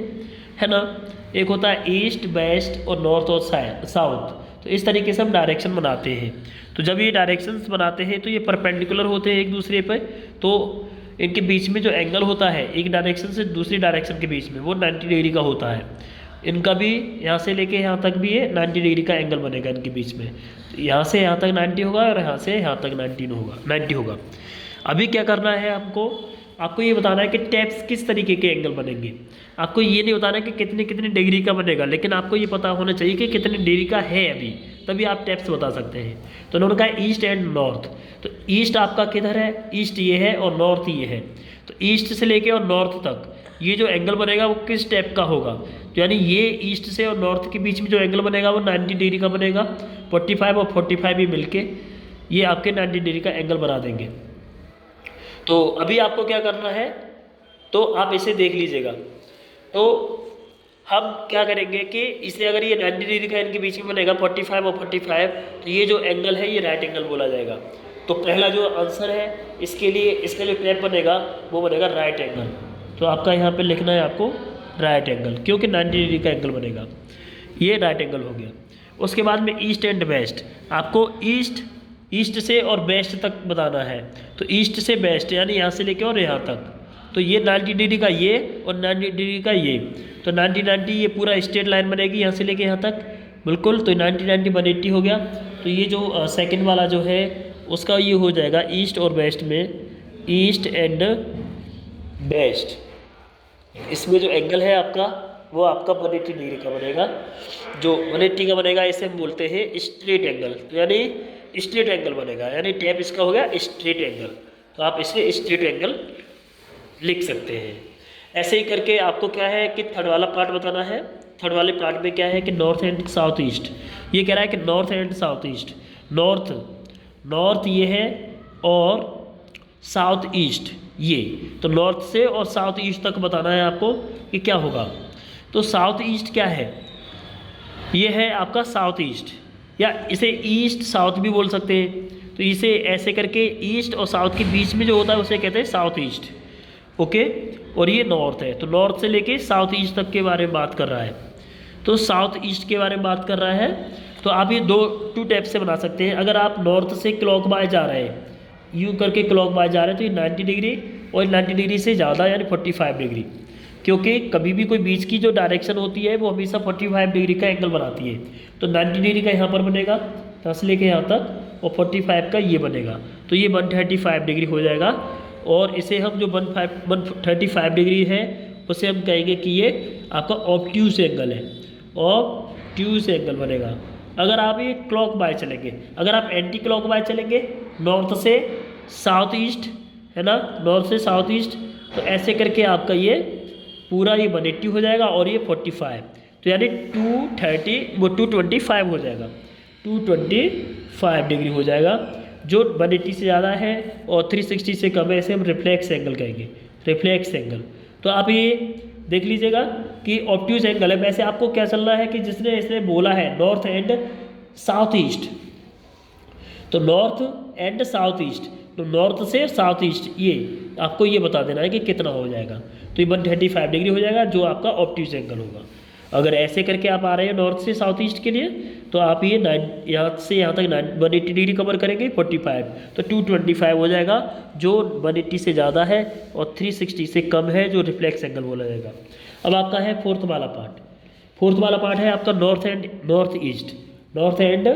है ना। एक होता है ईस्ट, वेस्ट और नॉर्थ और साउथ। तो इस तरीके से हम डायरेक्शन बनाते हैं। तो जब ये डायरेक्शंस बनाते हैं तो ये परपेंडिकुलर होते हैं एक दूसरे पर, तो इनके बीच में जो एंगल होता है एक डायरेक्शन से दूसरी डायरेक्शन के बीच में वो 90 डिग्री का होता है। इनका भी यहाँ से लेके यहाँ तक भी ये 90 डिग्री का एंगल बनेगा इनके बीच में। तो यहाँ से यहाँ तक 90 होगा और यहाँ से यहाँ तक 90 होगा। अभी क्या करना है आपको ये बताना है कि टैप्स किस तरीके के एंगल बनेंगे। आपको ये नहीं बताना है कि कितने कितने डिग्री का बनेगा, लेकिन आपको ये पता होना चाहिए कि कितने डिग्री का है अभी, तभी आप टैप्स बता सकते हैं। तो उन्होंने कहा ईस्ट एंड नॉर्थ। तो ईस्ट आपका किधर है, ईस्ट ये है और नॉर्थ ये है। तो ईस्ट से लेके और नॉर्थ तक ये जो एंगल बनेगा वो किस टाइप का होगा, यानी ये ईस्ट से और नॉर्थ के बीच में जो एंगल बनेगा वो 90 डिग्री का बनेगा। 45 और 45 भी मिलके ये आपके 90 डिग्री का एंगल बना देंगे। तो अभी आपको क्या करना है, तो आप इसे देख लीजिएगा। तो हम क्या करेंगे कि इसे अगर ये 90 डिग्री का इनके बीच में बनेगा 45 और 45, तो ये जो एंगल है ये राइट एंगल बोला जाएगा। तो पहला जो आंसर है इसके लिए टैप बनेगा वो बनेगा राइट एंगल। तो आपका यहाँ पे लिखना है आपको राइट एंगल, क्योंकि 90 डिग्री का एंगल बनेगा, ये राइट एंगल हो गया। उसके बाद में ईस्ट एंड वेस्ट, आपको ईस्ट से और वेस्ट तक बताना है। तो ईस्ट से वेस्ट यानी यहाँ से लेके और यहाँ तक, तो ये 90 डिग्री का ये और 90 डिग्री का ये, तो 90 ये पूरा स्ट्रेट लाइन बनेगी यहाँ से लेके यहाँ तक, बिल्कुल। तो 90 180 हो गया। तो ये जो सेकंड वाला जो है उसका ये हो जाएगा ईस्ट और वेस्ट में, ईस्ट एंड वेस्ट। इसमें जो एंगल है आपका वो आपका 180 डिग्री का बनेगा। जो 180 का बनेगा इसे हम बोलते हैं स्ट्रेट एंगल, तो यानी स्ट्रेट एंगल बनेगा, यानी टैप इसका हो गया स्ट्रेट एंगल, तो आप इसे स्ट्रेट एंगल लिख सकते हैं। ऐसे ही करके आपको क्या है कि थर्ड वाला पार्ट बताना है। थर्ड वाले पार्ट में क्या है कि नॉर्थ एंड साउथ ईस्ट, ये कह रहा है कि north and south east, north ये है और साउथ ईस्ट ये, तो नॉर्थ से और साउथ ईस्ट तक बताना है आपको कि क्या होगा। तो साउथ ईस्ट क्या है, ये है आपका साउथ ईस्ट, या इसे ईस्ट साउथ भी बोल सकते हैं। तो इसे ऐसे करके ईस्ट और साउथ के बीच में जो होता है उसे कहते हैं साउथ ईस्ट, ओके। और ये नॉर्थ है, तो नॉर्थ से लेके साउथ ईस्ट तक के बारे में बात कर रहा है। तो साउथ ईस्ट के बारे में बात कर रहा है, तो आप ये टू टाइप से बना सकते हैं। अगर आप नॉर्थ से क्लॉकवाइज जा रहे हैं, यूँ करके क्लॉकवाइज जा रहे हैं, तो ये 90 डिग्री और 90 डिग्री से ज़्यादा यानी 45 डिग्री, क्योंकि कभी भी कोई बीच की जो डायरेक्शन होती है वो हमेशा 45 डिग्री का एंगल बनाती है। तो 90 डिग्री का यहाँ पर बनेगा, यहाँ से लेके यहाँ तक, और 45 का ये बनेगा, तो ये 135 डिग्री हो जाएगा। और इसे हम जो 135 डिग्री है उसे हम कहेंगे कि ये आपका ऑब्ट्यूज एंगल है, ऑब्ट्यूज एंगल बनेगा। अगर आप ये क्लॉक वाइज चलेंगे, अगर आप एंटी क्लॉक वाइज चलेंगे नॉर्थ से साउथ ईस्ट, है ना, नॉर्थ से साउथ ईस्ट, तो ऐसे करके आपका ये पूरा ये 180 हो जाएगा और ये 45, तो यानी 225 हो जाएगा, 225 डिग्री हो जाएगा, जो 180 से ज़्यादा है और 360 से कम है, इसे हम रिफ्लेक्स एंगल कहेंगे, रिफ्लेक्स एंगल। तो आप ये देख लीजिएगा कि ऑब्ट्यूज एंगल है। वैसे आपको क्या चलना है कि इसने बोला है नॉर्थ एंड साउथ ईस्ट, तो नॉर्थ एंड साउथ ईस्ट, तो नॉर्थ से साउथ ईस्ट ये आपको ये बता देना है कि कितना हो जाएगा। तो ये 135 डिग्री हो जाएगा जो आपका ऑब्ट्यूज एंगल होगा। अगर ऐसे करके आप आ रहे हैं नॉर्थ से साउथ ईस्ट के लिए, तो आप ये यहाँ से यहाँ तक 180 डिग्री कवर करेंगे, 45, तो 225 हो जाएगा जो 180 से ज़्यादा है और 360 से कम है जो रिफ्लेक्स एंगल बोला जाएगा। अब आपका है फोर्थ वाला पार्ट। फोर्थ वाला पार्ट है आपका north and north east, north and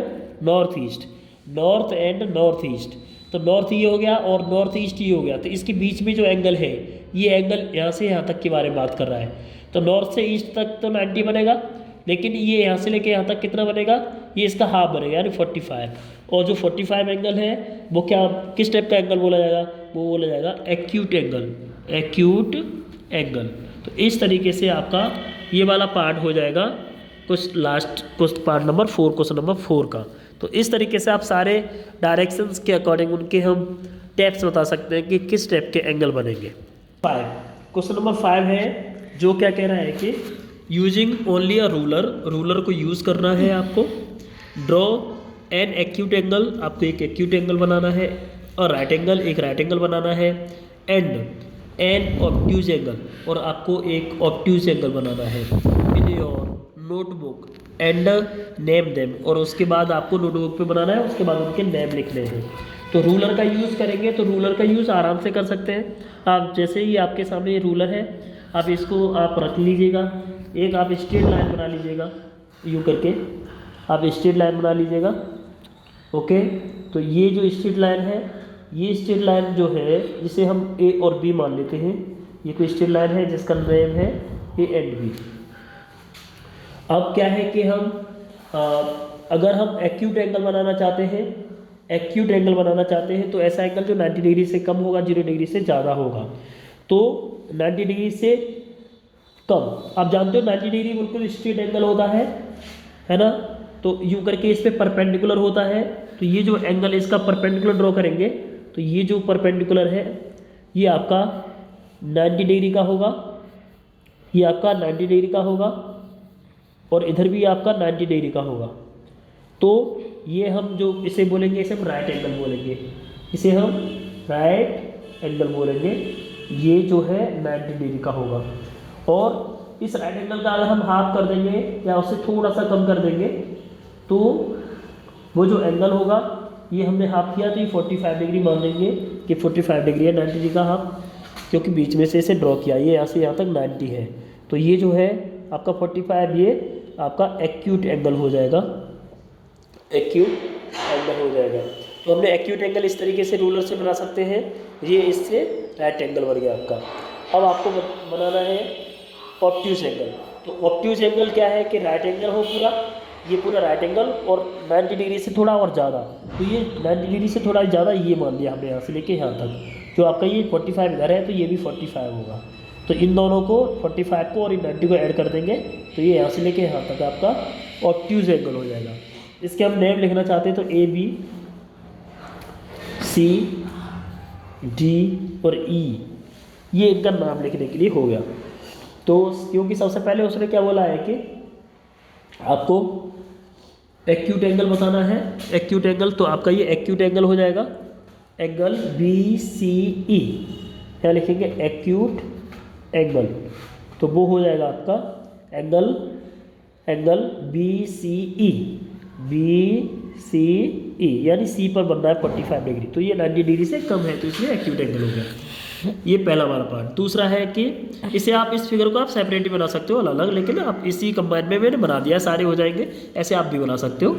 north east, north and north east. तो नॉर्थ ये हो गया और नॉर्थ ईस्ट ये हो गया, तो इसके बीच में जो एंगल है ये एंगल यहाँ से यहाँ तक के बारे में बात कर रहा है। तो नॉर्थ से ईस्ट तक तो 90 बनेगा, लेकिन ये यहाँ से लेके यहाँ तक कितना बनेगा, ये इसका हाफ बनेगा यानी 45। और जो 45 एंगल है वो क्या, किस टाइप का एंगल बोला जाएगा, वो बोला जाएगा एक्यूट एंगल, एक्यूट एंगल। तो इस तरीके से आपका ये वाला पार्ट हो जाएगा कुछ पार्ट नंबर 4, क्वेश्चन नंबर 4 का। तो इस तरीके से आप सारे डायरेक्शंस के अकॉर्डिंग उनके हम टैप्स बता सकते हैं कि किस टाइप के एंगल बनेंगे। 5, क्वेश्चन नंबर 5 है जो क्या कह रहा है कि यूजिंग ओनली अ रूलर को यूज़ करना है आपको। ड्रॉ एन एक्यूट एंगल, आपको एक एक्यूट एंगल बनाना है, और राइट एंगल, एक राइट एंगल बनाना है, एंड एन ऑब्ट्यूज एंगल, और आपको एक ऑब्ट्यूज एंगल बनाना है। In your notebook and name them, और उसके बाद आपको नोटबुक पे बनाना है, उसके बाद उनके नेम लिखने हैं। तो रूलर का यूज़ करेंगे, तो रूलर का यूज़ आराम से कर सकते हैं आप। जैसे ही आपके सामने ये रूलर है, आप इसको आप रख लीजिएगा, एक आप स्ट्रेट लाइन बना लीजिएगा, यूँ करके आप स्ट्रेट लाइन बना लीजिएगा, ओके। तो ये जो स्ट्रेट लाइन है, ये स्ट्रेट लाइन जो है जिसे हम ए और बी मान लेते हैं, ये कोई स्ट्रेट लाइन है जिसका नेम है ए एंड बी। अब क्या है कि हम अगर हम एक्यूट एंगल बनाना चाहते हैं, एक्यूट एंगल बनाना चाहते हैं, तो ऐसा एंगल जो 90 डिग्री से कम होगा, 0 डिग्री से ज़्यादा होगा। तो 90 डिग्री से कम, आप जानते हो 90 डिग्री बिल्कुल स्ट्रेट एंगल होता है ना। तो यूँ करके इस पर परपेंडिकुलर होता है, तो ये जो एंगल इसका परपेंडिकुलर ड्रॉ करेंगे, तो ये जो परपेंडिकुलर है ये आपका 90 डिग्री का होगा, ये आपका 90 डिग्री का होगा, और इधर भी आपका 90 डिग्री का होगा। तो ये हम जो इसे बोलेंगे, इसे हम राइट एंगल बोलेंगे, इसे हम राइट एंगल बोलेंगे। ये जो है 90 डिग्री का होगा, और इस राइट एंगल का अगर हम हाफ कर देंगे या उससे थोड़ा सा कम कर देंगे, तो वो जो एंगल होगा, ये हमने हाफ किया तो ये 45 डिग्री मान लेंगे कि 45 डिग्री है, 90 डिग्री का हाफ, क्योंकि बीच में से इसे ड्रॉ किया, ये यहाँ से यहाँ तक 90 है। तो ये जो है आपका 45, ये आपका एक्यूट एंगल हो जाएगा, एक्यूट एंगल हो जाएगा। तो हमने एक्यूट एंगल इस तरीके से रूलर से बना सकते हैं, ये इससे राइट एंगल बन गया आपका। अब आपको बनाना है ऑब्ट्यूज एंगल। तो ऑब्ट्यूज एंगल क्या है कि राइट एंगल हो पूरा, ये पूरा राइट एंगल और 90 डिग्री से थोड़ा और ज़्यादा, तो ये 90 डिग्री से थोड़ा ज़्यादा ये मान लिया हमने यहाँ से लेके यहाँ तक। जो आपका ये 45 इधर है तो ये भी 45 होगा, तो इन दोनों को 45 को और इन 90 को ऐड कर देंगे तो ये यहाँ से लेके यहाँ तक आपका ऑब्ट्यूज एंगल हो जाएगा। इसके हम नेम लिखना चाहते हैं तो ए बी सी डी और ई, ये इनका नाम लिखने के लिए हो गया। तो क्योंकि सबसे पहले उसने क्या बोला है कि आपको एक्यूट एंगल बताना है, एक्यूट एंगल, तो आपका ये एक्यूट एंगल हो जाएगा एंगल बी सी ई, क्या लिखेंगे एक्यूट एंगल, तो वो हो जाएगा आपका एंगल बी सी ई, बी सी ई यानी सी पर बन रहा है 45 डिग्री, तो ये 90 डिग्री से कम है तो इसलिए एक्यूट एंगल हो गया। ये पहला वाला पार्ट। दूसरा है कि इसे आप इस फिगर को आप सेपरेट भी बना सकते हो अलग अलग, लेकिन आप इसी कंबाइन में मैंने बना दिया, सारे हो जाएंगे, ऐसे आप भी बना सकते हो।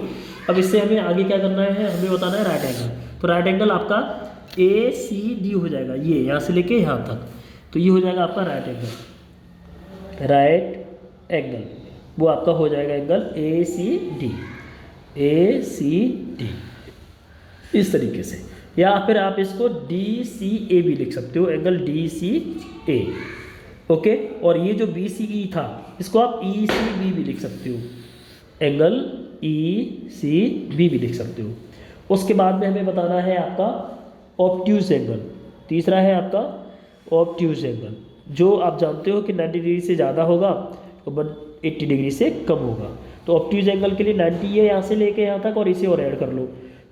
अब इससे हमें आगे क्या करना है, हमें बताना है राइट एंगल। तो राइट एंगल आपका ए सी डी हो जाएगा, ये यहाँ से लेके यहाँ तक, तो ये हो जाएगा आपका राइट एंगल, राइट एंगल वो आपका हो जाएगा angle A C D, A C D इस तरीके से, या फिर आप इसको डी सी ए भी लिख सकते हो, एंगल डी सी ए, ओके। और ये जो बी सी ई था इसको आप ई सी बी भी लिख सकते हो, एंगल ई सी बी भी लिख सकते हो। उसके बाद में हमें बताना है आपका ऑब्ट्यूज एंगल, तीसरा है आपका ऑब्ट्यूज एंगल, जो आप जानते हो कि 90 डिग्री से ज़्यादा होगा तो 180 डिग्री से कम होगा। तो ऑब्ट्यूज एंगल के लिए 90 है यहाँ से लेके यहाँ तक और इसे और ऐड कर लो,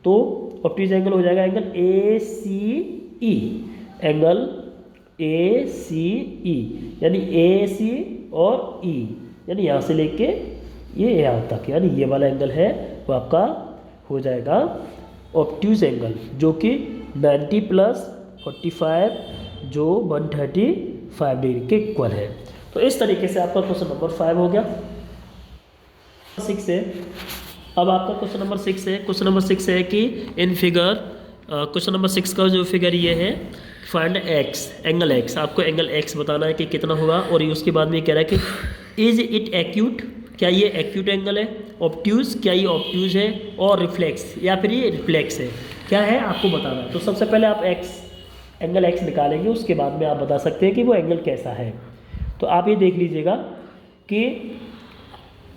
तो ऑब्ट्यूज एंगल हो जाएगा angle A C E, angle A सी ई यानी ए सी और ई यानी यहाँ से लेके ये यहाँ तक, यानी ये वाला एंगल है वो आपका हो जाएगा ऑब्ट्यूज एंगल, जो कि 90 प्लस 45 जो 135 डिग्री के इक्वल है। तो इस तरीके से आपका क्वेश्चन नंबर 5 हो गया। 6 है, अब आपका क्वेश्चन नंबर 6 है। क्वेश्चन नंबर 6 है कि इन फिगर, क्वेश्चन नंबर 6 का जो फिगर ये है, फाइंड एक्स, एंगल एक्स, आपको एंगल एक्स बताना है कि कितना होगा। और ये उसके बाद में कह रहा है कि इज इट एक्यूट, क्या ये एक्यूट एंगल है, ऑब्ट्यूज, क्या ये ऑब्ट्यूज है, और रिफ्लेक्स या फिर ये रिफ्लेक्स है, क्या है आपको बताना है। तो सबसे पहले आप एक्स, एंगल एक्स निकालेंगे, उसके बाद में आप बता सकते हैं कि वो एंगल कैसा है। तो आप ये देख लीजिएगा कि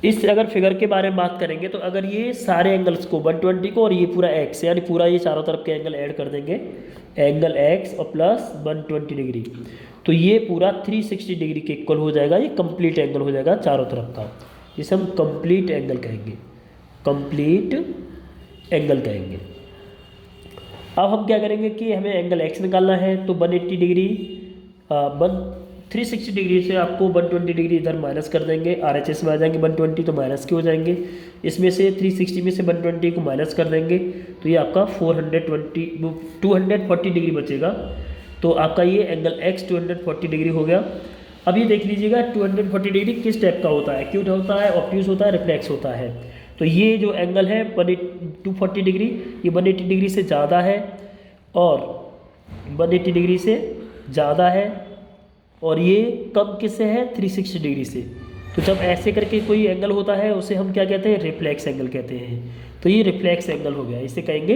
इस अगर फिगर के बारे में बात करेंगे तो अगर ये सारे एंगल्स को 120 को और ये पूरा एक्स यानी पूरा ये चारों तरफ के एंगल ऐड कर देंगे, एंगल एक्स और प्लस 120 डिग्री, तो ये पूरा 360 डिग्री के इक्वल हो जाएगा। ये कंप्लीट एंगल हो जाएगा चारों तरफ का, जिसे हम कंप्लीट एंगल कहेंगे, कंप्लीट एंगल कहेंगे। अब हम क्या करेंगे कि हमें एंगल एक्स निकालना है, तो 180 डिग्री 360 डिग्री से आपको 120 डिग्री इधर माइनस कर देंगे, RHS में आ जाएंगे 120 तो माइनस के हो जाएंगे, इसमें से 360 में से 120 को माइनस कर देंगे तो ये आपका 240 डिग्री बचेगा। तो आपका ये एंगल एक्स 240 डिग्री हो गया। अब ये देख लीजिएगा 240 डिग्री किस टाइप का होता है, एक्यूट होता है, ऑब्ट्यूज होता है, रिफ्लेक्स होता है। तो ये जो एंगल है 240 डिग्री, ये 180 डिग्री से ज़्यादा है और 180 डिग्री से ज़्यादा है, और ये कम किससे है, 360 डिग्री से। तो जब ऐसे करके कोई एंगल होता है उसे हम क्या कहते हैं, रिफ्लेक्स एंगल कहते हैं। तो ये रिफ्लेक्स एंगल हो गया, इसे कहेंगे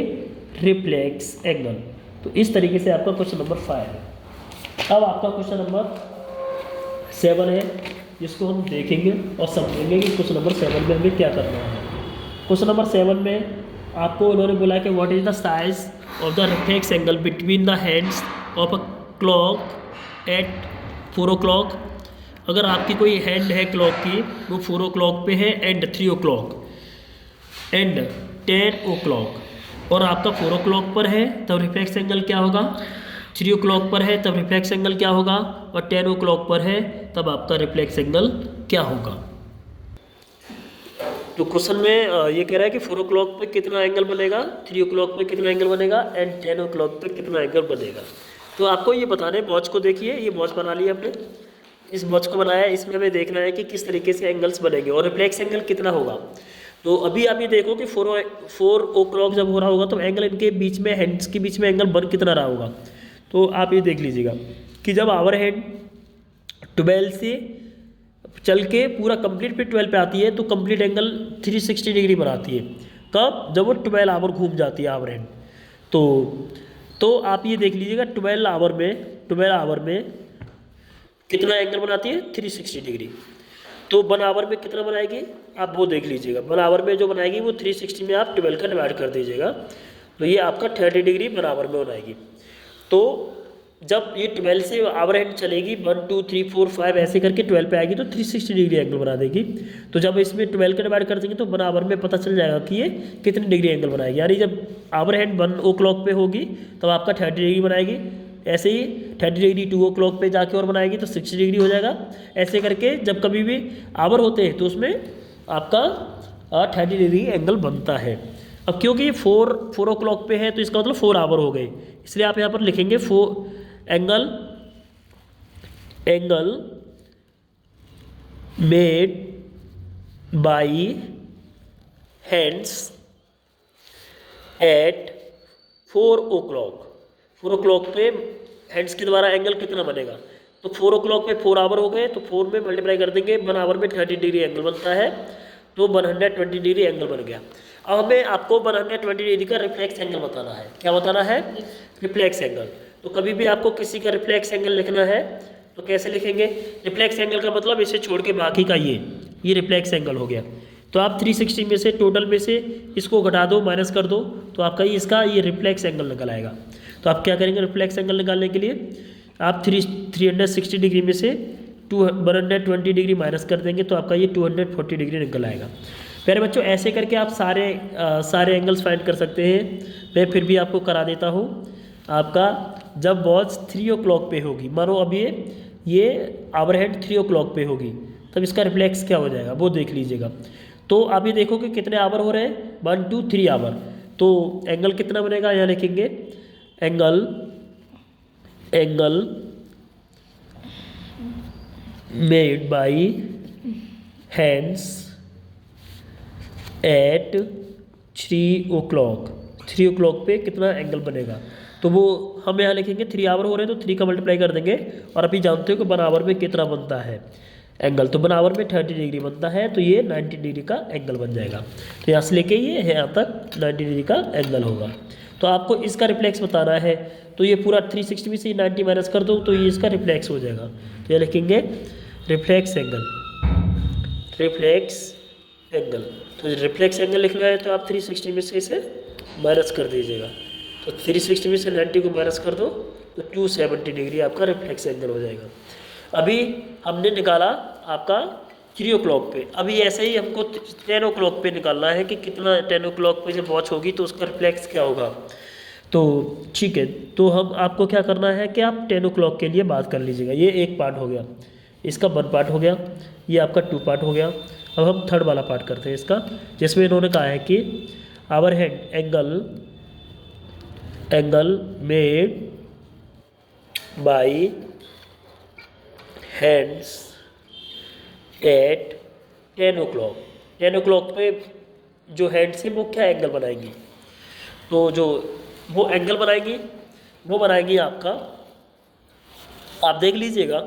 रिफ्लेक्स एंगल। तो इस तरीके से आपका क्वेश्चन नंबर 5 है। अब आपका क्वेश्चन नंबर 7 है, जिसको हम देखेंगे और समझेंगे कि क्वेश्चन नंबर 7 में हमें क्या करना है। क्वेश्चन नंबर 7 में आपको उन्होंने बोला कि what is the size of the reflex angle between the hands of a clock at 4 o'clock। अगर आपकी कोई हैंड है क्लॉक की, वो 4 o'clock पे है एंड 3 o'clock एंड 10 o'clock, और आपका 4 o'clock पर है तब रिफ्लेक्स एंगल क्या होगा, 3 o'clock पर है तब रिफ्लेक्स एंगल क्या होगा, और 10 o'clock पर है तब आपका रिफ्लेक्स एंगल क्या होगा। तो क्वेश्चन में ये कह रहा है कि 4 o'clock पे कितना एंगल बनेगा, 3 o'clock पे कितना एंगल बनेगा एंड 10 o'clock पे कितना एंगल बनेगा। तो आपको ये बताना है, वॉच को देखिए, ये वॉच बना लिया हमने, इस वॉच को बनाया, इसमें हमें देखना है कि किस तरीके से एंगल्स बनेंगे और रिफ्लेक्स एंगल कितना होगा। तो अभी आप ये देखो कि 4 o'clock जब हो रहा होगा तो एंगल इनके बीच में, हैंड्स के बीच में एंगल बन कितना रहा होगा। तो आप ये देख लीजिएगा कि जब आवर हैंड 12 से चल के पूरा कंप्लीट पे 12 पे आती है तो कंप्लीट एंगल 360 डिग्री बनाती है। कब? जब वो 12 आवर घूम जाती है आवर एंड। तो आप ये देख लीजिएगा 12 आवर में कितना एंगल बनाती है? 360 डिग्री। तो 1 आवर में कितना बनाएगी आप वो देख लीजिएगा। 1 आवर में जो बनाएगी वो 360 में आप 12 का डिवाइड कर दीजिएगा, तो ये आपका 30 डिग्री 1 आवर में बनाएगी। तो जब ये 12 से आवर एंड चलेगी 1 2 3 4 5 ऐसे करके 12 पे आएगी तो 360 डिग्री एंगल बना देगी। तो जब इसमें 12 का डिवाइड कर देंगे तो 1 आवर में पता चल जाएगा कि ये कितनी डिग्री एंगल बनाएगी। यानी जब आवर हैंड 1 o'clock पे होगी तब आपका 30 डिग्री बनाएगी। ऐसे ही 30 डिग्री 2 o'clock पे जाके और बनाएगी तो 60 डिग्री हो जाएगा। ऐसे करके जब कभी भी आवर होते हैं तो उसमें आपका 30 डिग्री एंगल बनता है। अब क्योंकि ये 4 o'clock पे है तो इसका मतलब 4 आवर हो गए, इसलिए आप यहाँ पर लिखेंगे angle made by hands eight 4 o'clock। 4 o'clock पे हैंड्स के द्वारा एंगल कितना बनेगा? तो 4 o'clock पे 4 आवर हो गए तो 4 में मल्टीप्लाई कर देंगे, 1 आवर में 30 डिग्री एंगल बनता है तो 120 डिग्री एंगल बन गया। अब हमें आपको 120 डिग्री का रिफ्लेक्स एंगल बताना है। क्या बताना है? Reflex angle. तो कभी भी आपको किसी का रिफ्लेक्स एंगल लिखना है तो कैसे लिखेंगे? रिफ्लेक्स एंगल का मतलब इसे छोड़ के बाकी का ये रिफ्लेक्स एंगल हो गया। तो आप 360 में से टोटल में से इसको घटा दो, माइनस कर दो, तो आपका ये रिफ्लेक्स एंगल निकल आएगा। तो आप क्या करेंगे? रिफ्लेक्स एंगल निकालने के लिए आप 360 डिग्री में से 120 डिग्री माइनस कर देंगे तो आपका ये 240 डिग्री निकल आएगा। प्यारे बच्चों, ऐसे करके आप सारे एंगल्स फाइंड कर सकते हैं। मैं फिर भी आपको करा देता हूँ। आपका जब वॉच 3 o'clock पे होगी, मानो अब ये आवर हैंड 3 o'clock पे होगी, तब इसका रिफ्लेक्स क्या हो जाएगा वो देख लीजिएगा। तो आप ये देखो कि कितने आवर हो रहे हैं, 1 2 3 आवर। तो एंगल कितना बनेगा? यहाँ लिखेंगे angle made by hands eight 3 o'clock। 3 o'clock पे कितना एंगल बनेगा? तो वो हम यहाँ लिखेंगे 3 आवर हो रहे हैं तो 3 का मल्टीप्लाई कर देंगे। और अभी जानते हो कि 1 आवर में कितना बनता है एंगल, तो 1 आवर में 30 डिग्री बनता है तो ये 90 डिग्री का एंगल बन जाएगा। तो यहाँ से लेके ये यहाँ तक 90 डिग्री का एंगल होगा। तो आपको इसका रिफ्लेक्स बताना है तो ये पूरा 360 में से 90 माइनस कर दो तो ये इसका रिफ्लेक्स हो जाएगा। तो ये लिखेंगे रिफ्लेक्स एंगल। तो रिफ्लेक्स एंगल लिखना है तो आप 360 में से इसे माइनस कर दीजिएगा। तो 360 में से 90 को माइनस कर दो तो 270 डिग्री आपका रिफ्लेक्स एंगल हो जाएगा। अभी हमने निकाला आपका 3 o'clock पे। अभी ऐसे ही हमको 10 o'clock पे निकालना है कि कितना 10 o'clock पे जब वॉच होगी तो उसका रिफ्लेक्स क्या होगा। तो ठीक है, तो हम आपको क्या करना है कि आप 10 o'clock के लिए बात कर लीजिएगा। ये एक पार्ट हो गया, इसका 1 पार्ट हो गया, ये आपका 2 पार्ट हो गया। अब हम 3rd वाला पार्ट करते हैं इसका, जिसमें इन्होंने कहा है कि hour hand angle made by hands at 10 o'clock। 10 o'clock पे जो हैंड्स है वो क्या एंगल बनाएंगी? तो जो वो एंगल बनाएंगी आपका, आप देख लीजिएगा,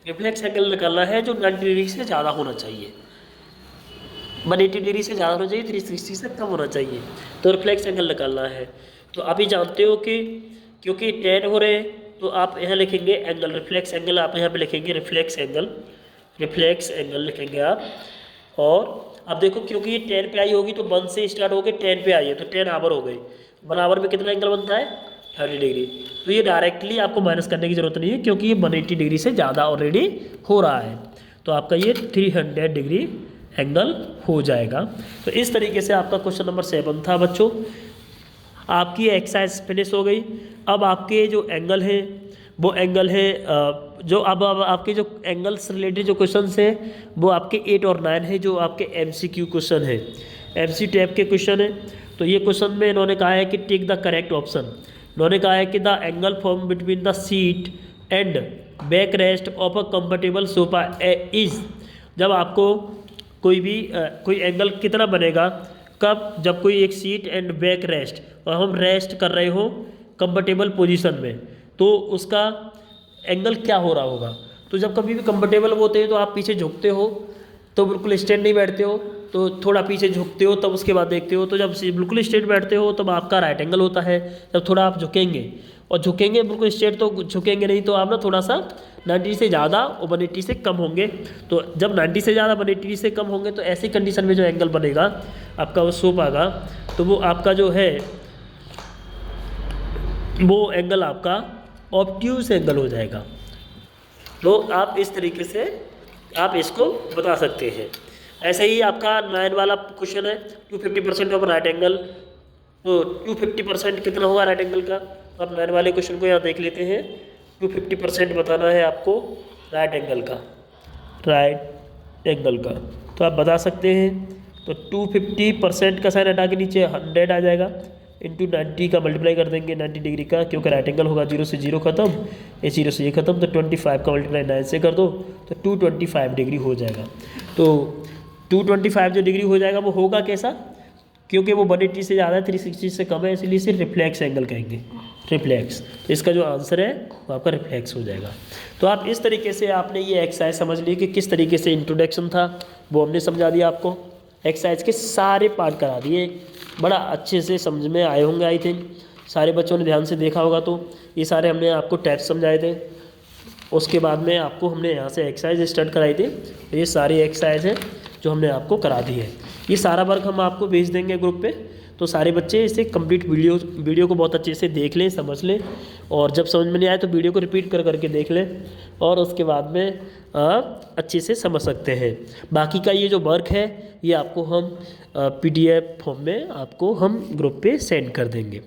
रिफ्लेक्स एंगल निकालना है जो 90 डिग्री से ज़्यादा होना चाहिए, 180 डिग्री से ज़्यादा होना चाहिए, 360 से कम होना चाहिए। तो रिफ्लेक्स एंगल निकालना है। तो आप ही जानते हो कि क्योंकि 10 हो रहे हैं तो आप यहाँ लिखेंगे एंगल, रिफ्लेक्स एंगल आप यहाँ पे लिखेंगे रिफ्लेक्स एंगल लिखेंगे आप। और अब देखो क्योंकि ये 10 पे आई होगी तो 1 से स्टार्ट होकर 10 पे आई है तो 10 आवर हो गई। 1 आवर में कितना एंगल बनता है? 30 डिग्री। तो ये डायरेक्टली आपको माइनस करने की ज़रूरत नहीं है क्योंकि ये 180 डिग्री से ज़्यादा ऑलरेडी हो रहा है। तो आपका ये 300 डिग्री एंगल हो जाएगा। तो इस तरीके से आपका क्वेश्चन नंबर 7 था बच्चों। आपकी एक्सरसाइज फिनिश हो गई। अब आपके जो एंगल है वो एंगल है जो अब आपके जो एंगल्स रिलेटेड जो क्वेश्चंस हैं वो आपके 8 और 9 है, जो आपके MCQ क्वेश्चन है, MC टाइप के क्वेश्चन है। तो ये क्वेश्चन में इन्होंने कहा है कि टेक द करेक्ट ऑप्शन। इन्होंने कहा है कि the angle form between the seat and back rest of a comfortable sofa is. जब आपको कोई एंगल कितना बनेगा, कब? जब कोई एक सीट एंड बैक रेस्ट और हम रेस्ट कर रहे हो कंफर्टेबल पोजीशन में, तो उसका एंगल क्या हो रहा होगा। तो जब कभी भी कंफर्टेबल होते हैं तो आप पीछे झुकते हो, तो बिल्कुल स्ट्रेट नहीं बैठते हो, तो थोड़ा पीछे झुकते हो, तब उसके बाद देखते हो। तो जब बिल्कुल स्ट्रेट बैठते हो तब आपका राइट एंगल होता है। जब थोड़ा आप झुकेंगे और झुकेंगे बिल्कुल स्ट्रेट तो झुकेंगे नहीं, तो आप ना थोड़ा सा 90 से ज़्यादा और 180 से कम होंगे। तो जब 90 से ज़्यादा 180 से कम होंगे तो ऐसी कंडीशन में जो एंगल बनेगा आपका वो सोप आगा, तो वो आपका जो है वो एंगल आपका ऑब्ट्यूज एंगल हो जाएगा। तो आप इस तरीके से आप इसको बता सकते हैं। ऐसे ही आपका 9 वाला क्वेश्चन है 250% ऑफ राइट एंगल। तो 250% कितना होगा राइट एंगल का, आप 9 वाले क्वेश्चन को यहाँ देख लेते हैं। 250% बताना है आपको राइट एंगल का, राइट एंगल का। तो आप बता सकते हैं। तो 250% का साइन हटा के नीचे 100 आ जाएगा, इंटू 90 का मल्टीप्लाई कर देंगे 90 डिग्री का, क्योंकि राइट एंगल होगा 0 से 0 खत्म, ये 0 से ये खत्म, तो 25 का मल्टीप्लाई 9 से कर दो तो 225 डिग्री हो जाएगा। तो 225 जो डिग्री हो जाएगा वो होगा कैसा, क्योंकि वो 180 से ज़्यादा है, 360 से कम है, इसलिए इसे रिफ्लेक्स एंगल कहेंगे, रिफ्लेक्स। तो इसका जो आंसर है वो आपका रिफ्लेक्स हो जाएगा। तो आप इस तरीके से आपने ये एक्सरसाइज समझ ली कि किस तरीके से इंट्रोडक्शन था वो हमने समझा दिया आपको। एक्सरसाइज के सारे पार्ट करा दिए, बड़ा अच्छे से समझ में आए होंगे आई थिंक। सारे बच्चों ने ध्यान से देखा होगा। तो ये सारे हमने आपको टेप्स समझाए थे, उसके बाद में आपको हमने यहाँ से एक्सरसाइज स्टार्ट कराई थी। ये सारी एक्सरसाइज हैं जो हमने आपको करा दी है। ये सारा वर्क हम आपको भेज देंगे ग्रुप पे, तो सारे बच्चे इसे कंप्लीट वीडियो को बहुत अच्छे से देख लें, समझ लें, और जब समझ में नहीं आए तो वीडियो को रिपीट कर करके देख लें, और उसके बाद में अच्छे से समझ सकते हैं। बाकी का ये जो वर्क है ये आपको हम PDF फॉर्म में आपको हम ग्रुप पे सेंड कर देंगे।